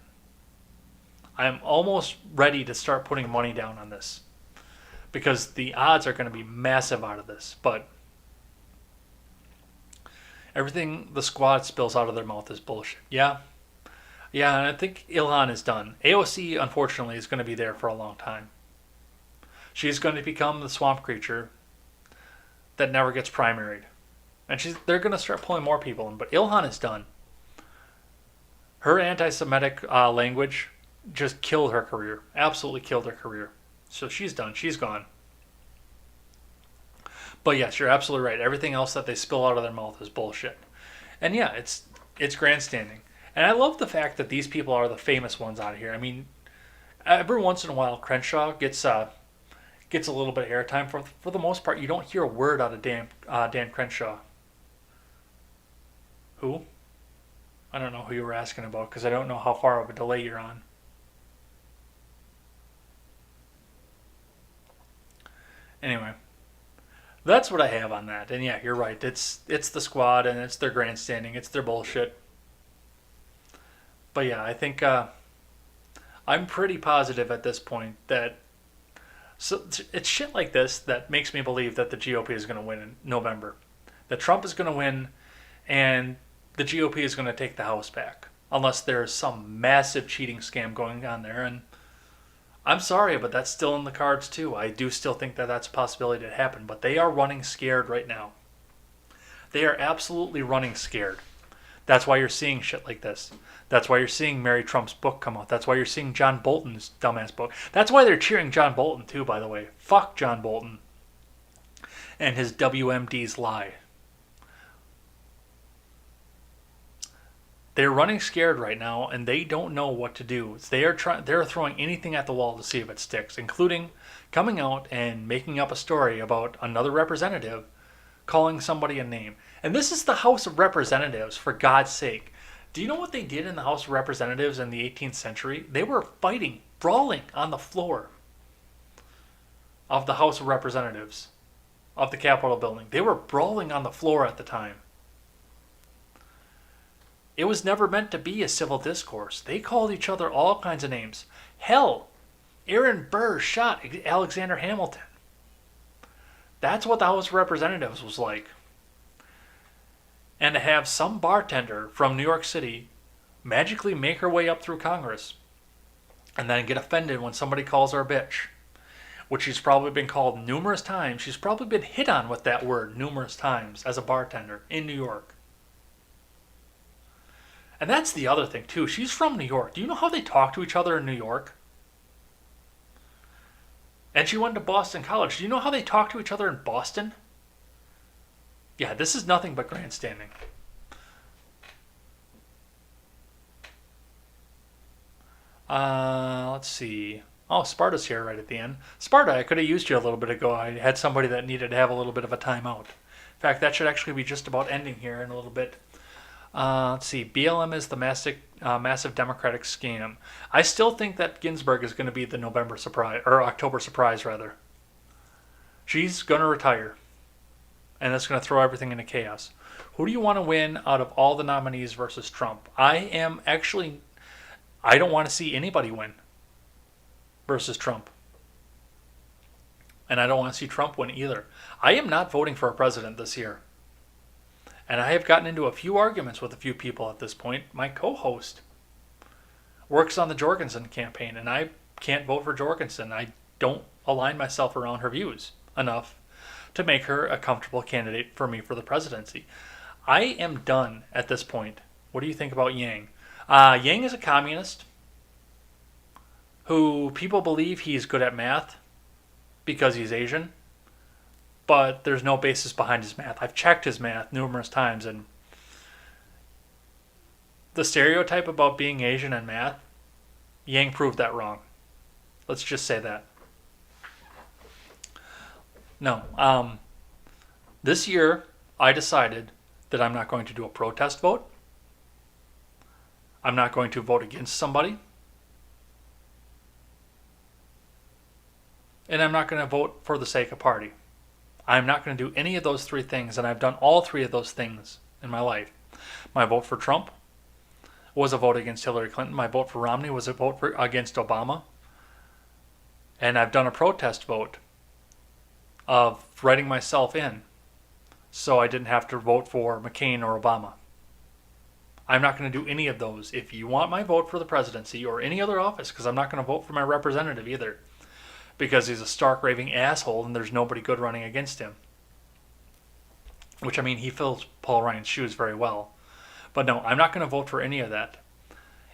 Speaker 1: I'm almost ready to start putting money down on this, because the odds are going to be massive out of this. But everything the squad spills out of their mouth is bullshit. Yeah, and I think Ilhan is done. AOC, unfortunately, is going to be there for a long time. She's going to become the swamp creature that never gets primaried. And they're going to start pulling more people in. But Ilhan is done. Her anti-Semitic language just killed her career. Absolutely killed her career. So she's done. She's gone. But yes, you're absolutely right. Everything else that they spill out of their mouth is bullshit. And yeah, it's grandstanding. And I love the fact that these people are the famous ones out of here. I mean, every once in a while, Crenshaw gets a little bit of airtime. For the most part, you don't hear a word out of Dan Crenshaw. Who? I don't know who you were asking about, because I don't know how far of a delay you're on. Anyway, that's what I have on that. And yeah, you're right. It's the squad, and it's their grandstanding. It's their bullshit. But yeah, I think I'm pretty positive at this point that it's shit like this that makes me believe that the GOP is going to win in November. That Trump is going to win, and the GOP is going to take the House back. Unless there's some massive cheating scam going on there. And I'm sorry, but that's still in the cards too. I do still think that that's a possibility to happen. But they are running scared right now. They are absolutely running scared. That's why you're seeing shit like this. That's why you're seeing Mary Trump's book come out. That's why you're seeing John Bolton's dumbass book. That's why they're cheering John Bolton too, by the way. Fuck John Bolton and his WMD's lie. They're running scared right now, and they don't know what to do. They're throwing anything at the wall to see if it sticks, including coming out and making up a story about another representative calling somebody a name. And this is the House of Representatives, for God's sake. Do you know what they did in the House of Representatives in the 18th century? They were fighting, brawling on the floor of the House of Representatives of the Capitol building. They were brawling on the floor at the time. It was never meant to be a civil discourse. They called each other all kinds of names. Hell, Aaron Burr shot Alexander Hamilton. That's what the House of Representatives was like. And to have some bartender from New York City magically make her way up through Congress and then get offended when somebody calls her a bitch, which she's probably been called numerous times. She's probably been hit on with that word numerous times as a bartender in New York. And that's the other thing, too. She's from New York. Do you know how they talk to each other in New York? And she went to Boston College. Do you know how they talk to each other in Boston? Yeah, this is nothing but grandstanding. Let's see. Oh, Sparta's here right at the end. Sparta, I could have used you a little bit ago. I had somebody that needed to have a little bit of a timeout. In fact, that should actually be just about ending here in a little bit. Let's see. BLM is the massive Democratic scam. I still think that Ginsburg is going to be the November surprise, or October surprise, rather. She's going to retire, and that's going to throw everything into chaos. Who do you want to win out of all the nominees versus Trump? I don't want to see anybody win versus Trump. And I don't want to see Trump win either. I am not voting for a president this year. And I have gotten into a few arguments with a few people at this point. My co-host works on the Jorgensen campaign, and I can't vote for Jorgensen. I don't align myself around her views enough to make her a comfortable candidate for me for the presidency. I am done at this point. What do you think about Yang? Yang is a communist who people believe he's good at math because he's Asian, but there's no basis behind his math. I've checked his math numerous times, and the stereotype about being Asian and math, Yang proved that wrong. Let's just say that. No. This year, I decided that I'm not going to do a protest vote. I'm not going to vote against somebody. And I'm not going to vote for the sake of party. I'm not going to do any of those three things, and I've done all three of those things in my life. My vote for Trump was a vote against Hillary Clinton. My vote for Romney was a vote against Obama. And I've done a protest vote of writing myself in so I didn't have to vote for McCain or Obama. I'm not going to do any of those. If you want my vote for the presidency or any other office, because I'm not going to vote for my representative either, because he's a stark raving asshole and there's nobody good running against him. Which, I mean, he fills Paul Ryan's shoes very well. But no, I'm not going to vote for any of that.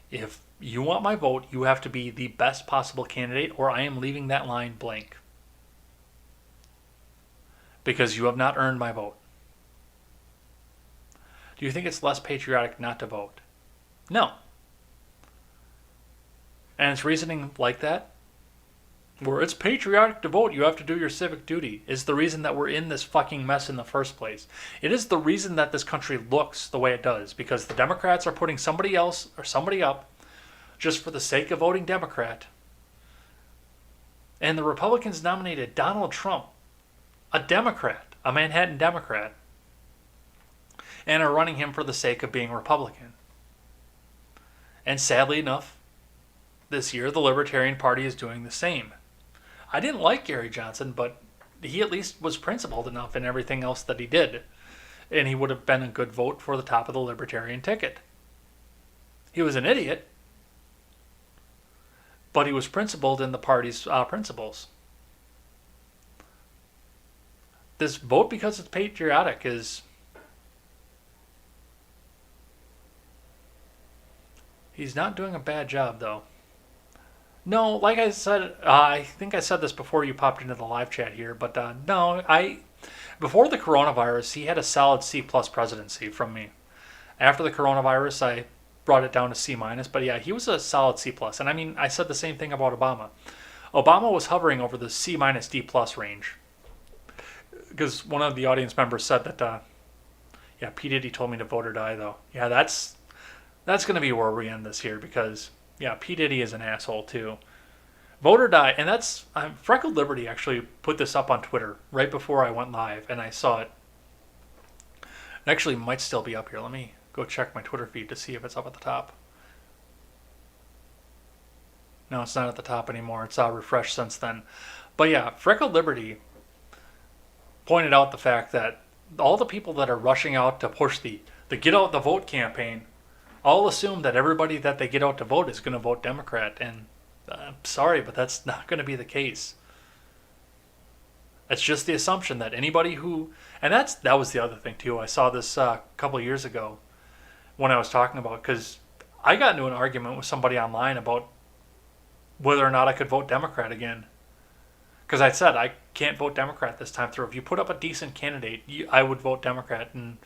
Speaker 1: If you want my vote, you have to be the best possible candidate, or I am leaving that line blank. Because you have not earned my vote. Do you think it's less patriotic not to vote? No. And it's reasoning like that, where it's patriotic to vote, you have to do your civic duty, is the reason that we're in this fucking mess in the first place. It is the reason that this country looks the way it does, because the Democrats are putting somebody else or somebody up just for the sake of voting Democrat. And the Republicans nominated Donald Trump, a Democrat, a Manhattan Democrat, and are running him for the sake of being Republican. And sadly enough, this year the Libertarian Party is doing the same. I didn't like Gary Johnson, but he at least was principled enough in everything else that he did. And he would have been a good vote for the top of the Libertarian ticket. He was an idiot, but he was principled in the party's principles. This vote because it's patriotic is... He's not doing a bad job, though. No, like I said, I think I said this before you popped into the live chat here, but before the coronavirus, he had a solid C plus presidency from me. After the coronavirus, I brought it down to C minus, but yeah, he was a solid C plus. And I mean, I said the same thing about Obama. Obama was hovering over the C minus D plus range. Because one of the audience members said that, P. Diddy told me to vote or die, though. Yeah, that's going to be where we end this here, because... Yeah, P. Diddy is an asshole, too. Vote or die, and that's... Freckled Liberty actually put this up on Twitter right before I went live, and I saw it. It actually might still be up here. Let me go check my Twitter feed to see if it's up at the top. No, it's not at the top anymore. It's refreshed since then. But yeah, Freckled Liberty pointed out the fact that all the people that are rushing out to push the Get Out the Vote campaign all assume that everybody that they get out to vote is going to vote Democrat, and I'm sorry, but that's not going to be the case. It's just the assumption that anybody who... And that was the other thing, too. I saw this a couple of years ago when I was talking about... Because I got into an argument with somebody online about whether or not I could vote Democrat again. Because I said I can't vote Democrat this time through. If you put up a decent candidate, I would vote Democrat. And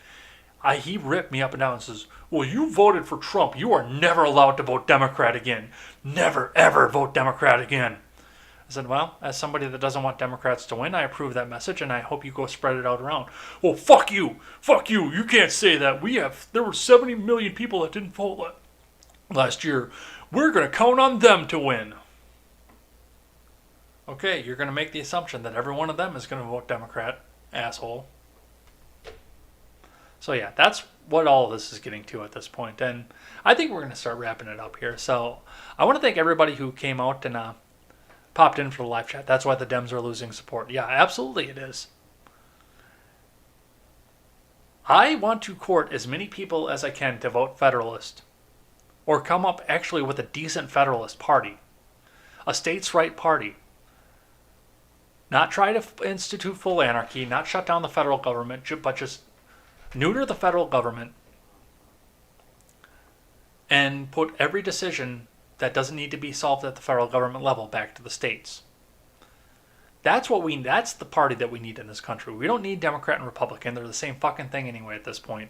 Speaker 1: he ripped me up and down and says, well, you voted for Trump. You are never allowed to vote Democrat again. Never, ever vote Democrat again. I said, well, as somebody that doesn't want Democrats to win, I approve that message, and I hope you go spread it out around. Well, fuck you. Fuck you. You can't say that. There were 70 million people that didn't vote last year. We're going to count on them to win. Okay, you're going to make the assumption that every one of them is going to vote Democrat, asshole. So yeah, that's what all of this is getting to at this point. And I think we're going to start wrapping it up here. So I want to thank everybody who came out and popped in for the live chat. That's why the Dems are losing support. Yeah, absolutely it is. I want to court as many people as I can to vote Federalist. Or come up actually with a decent Federalist party. A states' right party. Not try to institute full anarchy, not shut down the federal government, but just neuter the federal government and put every decision that doesn't need to be solved at the federal government level back to the states. That's the party that we need in this country. We don't need Democrat and Republican. They're the same fucking thing anyway at this point.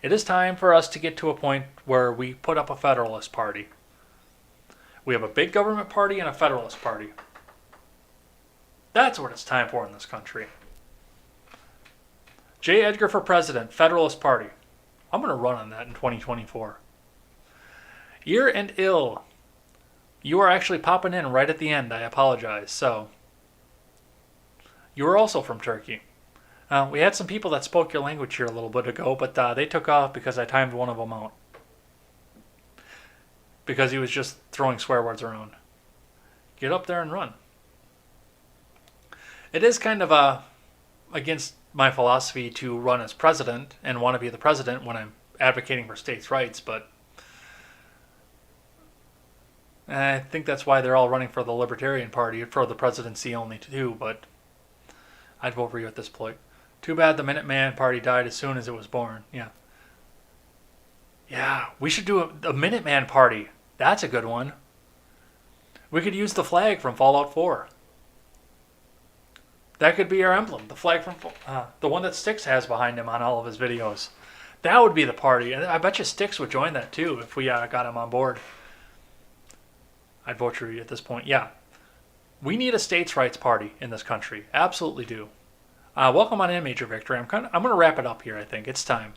Speaker 1: It is time for us to get to a point where we put up a Federalist party. We have a big government party and a Federalist party. That's what it's time for in this country. J. Edgar for President, Federalist Party. I'm going to run on that in 2024. Year and Ill. You are actually popping in right at the end. I apologize. So, you are also from Turkey. We had some people that spoke your language here a little bit ago, but they took off because I timed one of them out. Because he was just throwing swear words around. Get up there and run. It is kind of against my philosophy to run as president and want to be the president when I'm advocating for states' rights, but I think that's why they're all running for the Libertarian Party for the presidency only too, but I'd vote for you at this point. Too bad the Minuteman Party died as soon as it was born. Yeah, we should do a Minuteman Party. That's a good one. We could use the flag from Fallout 4. That could be our emblem, the flag from the one that Styx has behind him on all of his videos. That would be the party. And I bet you Styx would join that too if we got him on board. I'd vote for you at this point. Yeah. We need a states' rights party in this country. Absolutely do. Welcome on in, Major Victory. I'm going to wrap it up here, I think. It's time.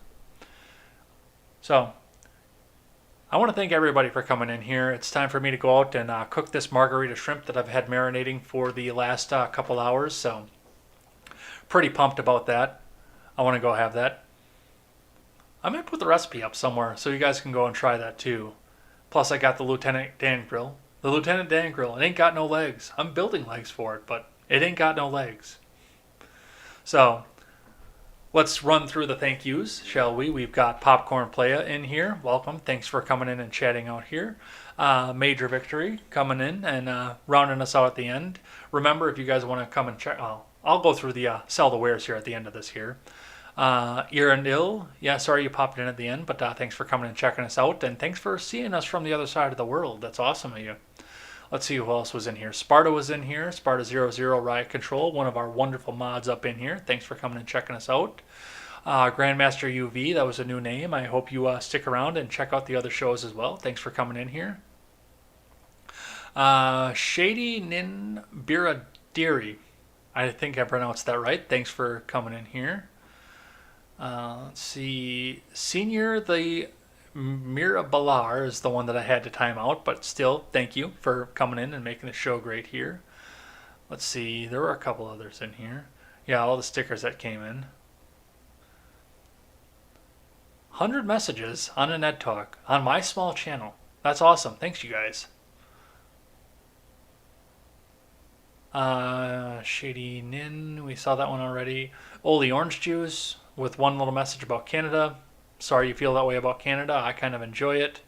Speaker 1: So, I want to thank everybody for coming in here. It's time for me to go out and cook this margarita shrimp that I've had marinating for the last couple hours. So, pretty pumped about that. I want to go have that. I might put the recipe up somewhere so you guys can go and try that too. Plus, I got the Lieutenant Dan grill. The Lieutenant Dan grill. It ain't got no legs. I'm building legs for it, but it ain't got no legs. So, let's run through the thank yous, shall we? We've got Popcorn Playa in here. Welcome. Thanks for coming in and chatting out here. Major Victory coming in and rounding us out at the end. Remember, if you guys want to come and check, I'll go through the sell the wares here at the end of this here. Ear and Ill, yeah, sorry you popped in at the end, but thanks for coming and checking us out, and thanks for seeing us from the other side of the world. That's awesome of you. Let's see who else was in here. Sparta was in here. Sparta00 Riot Control, one of our wonderful mods up in here. Thanks for coming and checking us out. Grandmaster UV, that was a new name. I hope you stick around and check out the other shows as well. Thanks for coming in here. Shady Nin Biradiri, I think I pronounced that right. Thanks for coming in here. Let's see. Senior the Mirabalar is the one that I had to time out, but still, thank you for coming in and making the show great here. Let's see. There were a couple others in here. Yeah, all the stickers that came in. 100 messages on a Ned Talk on my small channel. That's awesome. Thanks, you guys. Shady Nin, we saw that one already. Oli Orange Juice with one little message about Canada. Sorry you feel that way about Canada. I kind of enjoy it.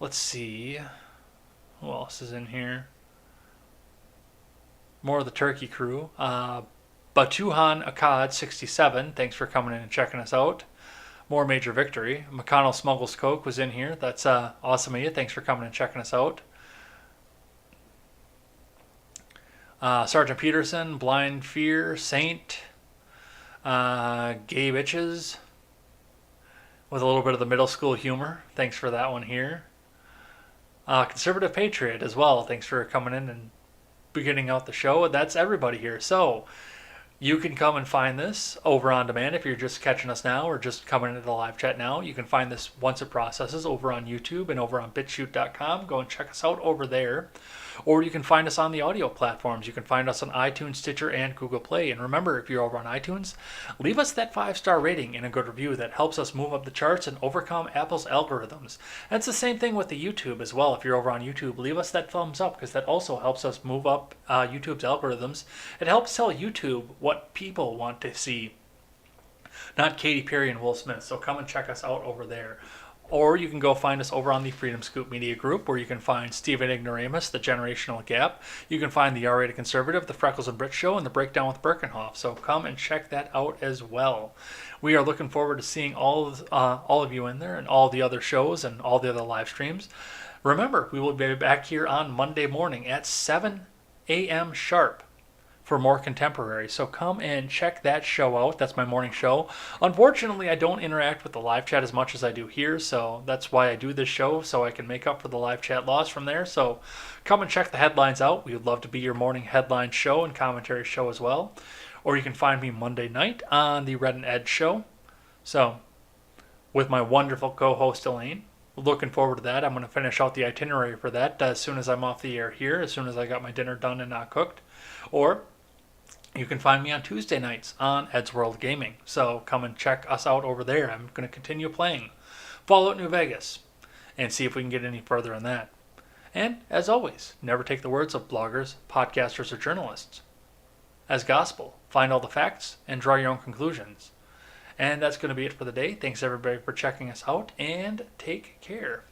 Speaker 1: Let's see. Who else is in here? More of the Turkey crew. Batuhan Akkad 67. Thanks for coming in and checking us out. More Major Victory. McConnell Smuggles Coke was in here. That's awesome of you. Thanks for coming and checking us out. Sergeant Peterson, Blind Fear, Saint, Gay Bitches, with a little bit of the middle school humor. Thanks for that one here. Conservative Patriot as well. Thanks for coming in and beginning out the show. That's everybody here. So you can come and find this over on demand if you're just catching us now or just coming into the live chat now. You can find this once it processes over on YouTube and over on BitChute.com. Go and check us out over there. Or you can find us on the audio platforms. You can find us on iTunes, Stitcher, and Google Play. And remember, if you're over on iTunes, leave us that 5-star rating and a good review. That helps us move up the charts and overcome Apple's algorithms. And it's the same thing with the YouTube as well. If you're over on YouTube, leave us that thumbs up because that also helps us move up YouTube's algorithms. It helps tell YouTube what people want to see, not Katy Perry and Will Smith. So come and check us out over there. Or you can go find us over on the Freedom Scoop Media Group, where you can find Stephen Ignoramus, The Generational Gap. You can find The R-Rated Conservative, The Freckles and Brit Show, and The Breakdown with Birkenhoff. So come and check that out as well. We are looking forward to seeing all of you in there and all the other shows and all the other live streams. Remember, we will be back here on Monday morning at 7 a.m. sharp for more contemporary. So come and check that show out. That's my morning show. Unfortunately, I don't interact with the live chat as much as I do here, so that's why I do this show, so I can make up for the live chat loss from there. So come and check the headlines out. We would love to be your morning headline show and commentary show as well. Or you can find me Monday night on the Red and Ed show. So with my wonderful co-host Elaine. Looking forward to that. I'm going to finish out the itinerary for that as soon as I'm off the air here, as soon as I got my dinner done and not cooked. Or you can find me on Tuesday nights on Ed's World Gaming. So come and check us out over there. I'm going to continue playing Fallout New Vegas and see if we can get any further in that. And as always, never take the words of bloggers, podcasters, or journalists as gospel. Find all the facts and draw your own conclusions. And that's going to be it for the day. Thanks everybody for checking us out, and take care.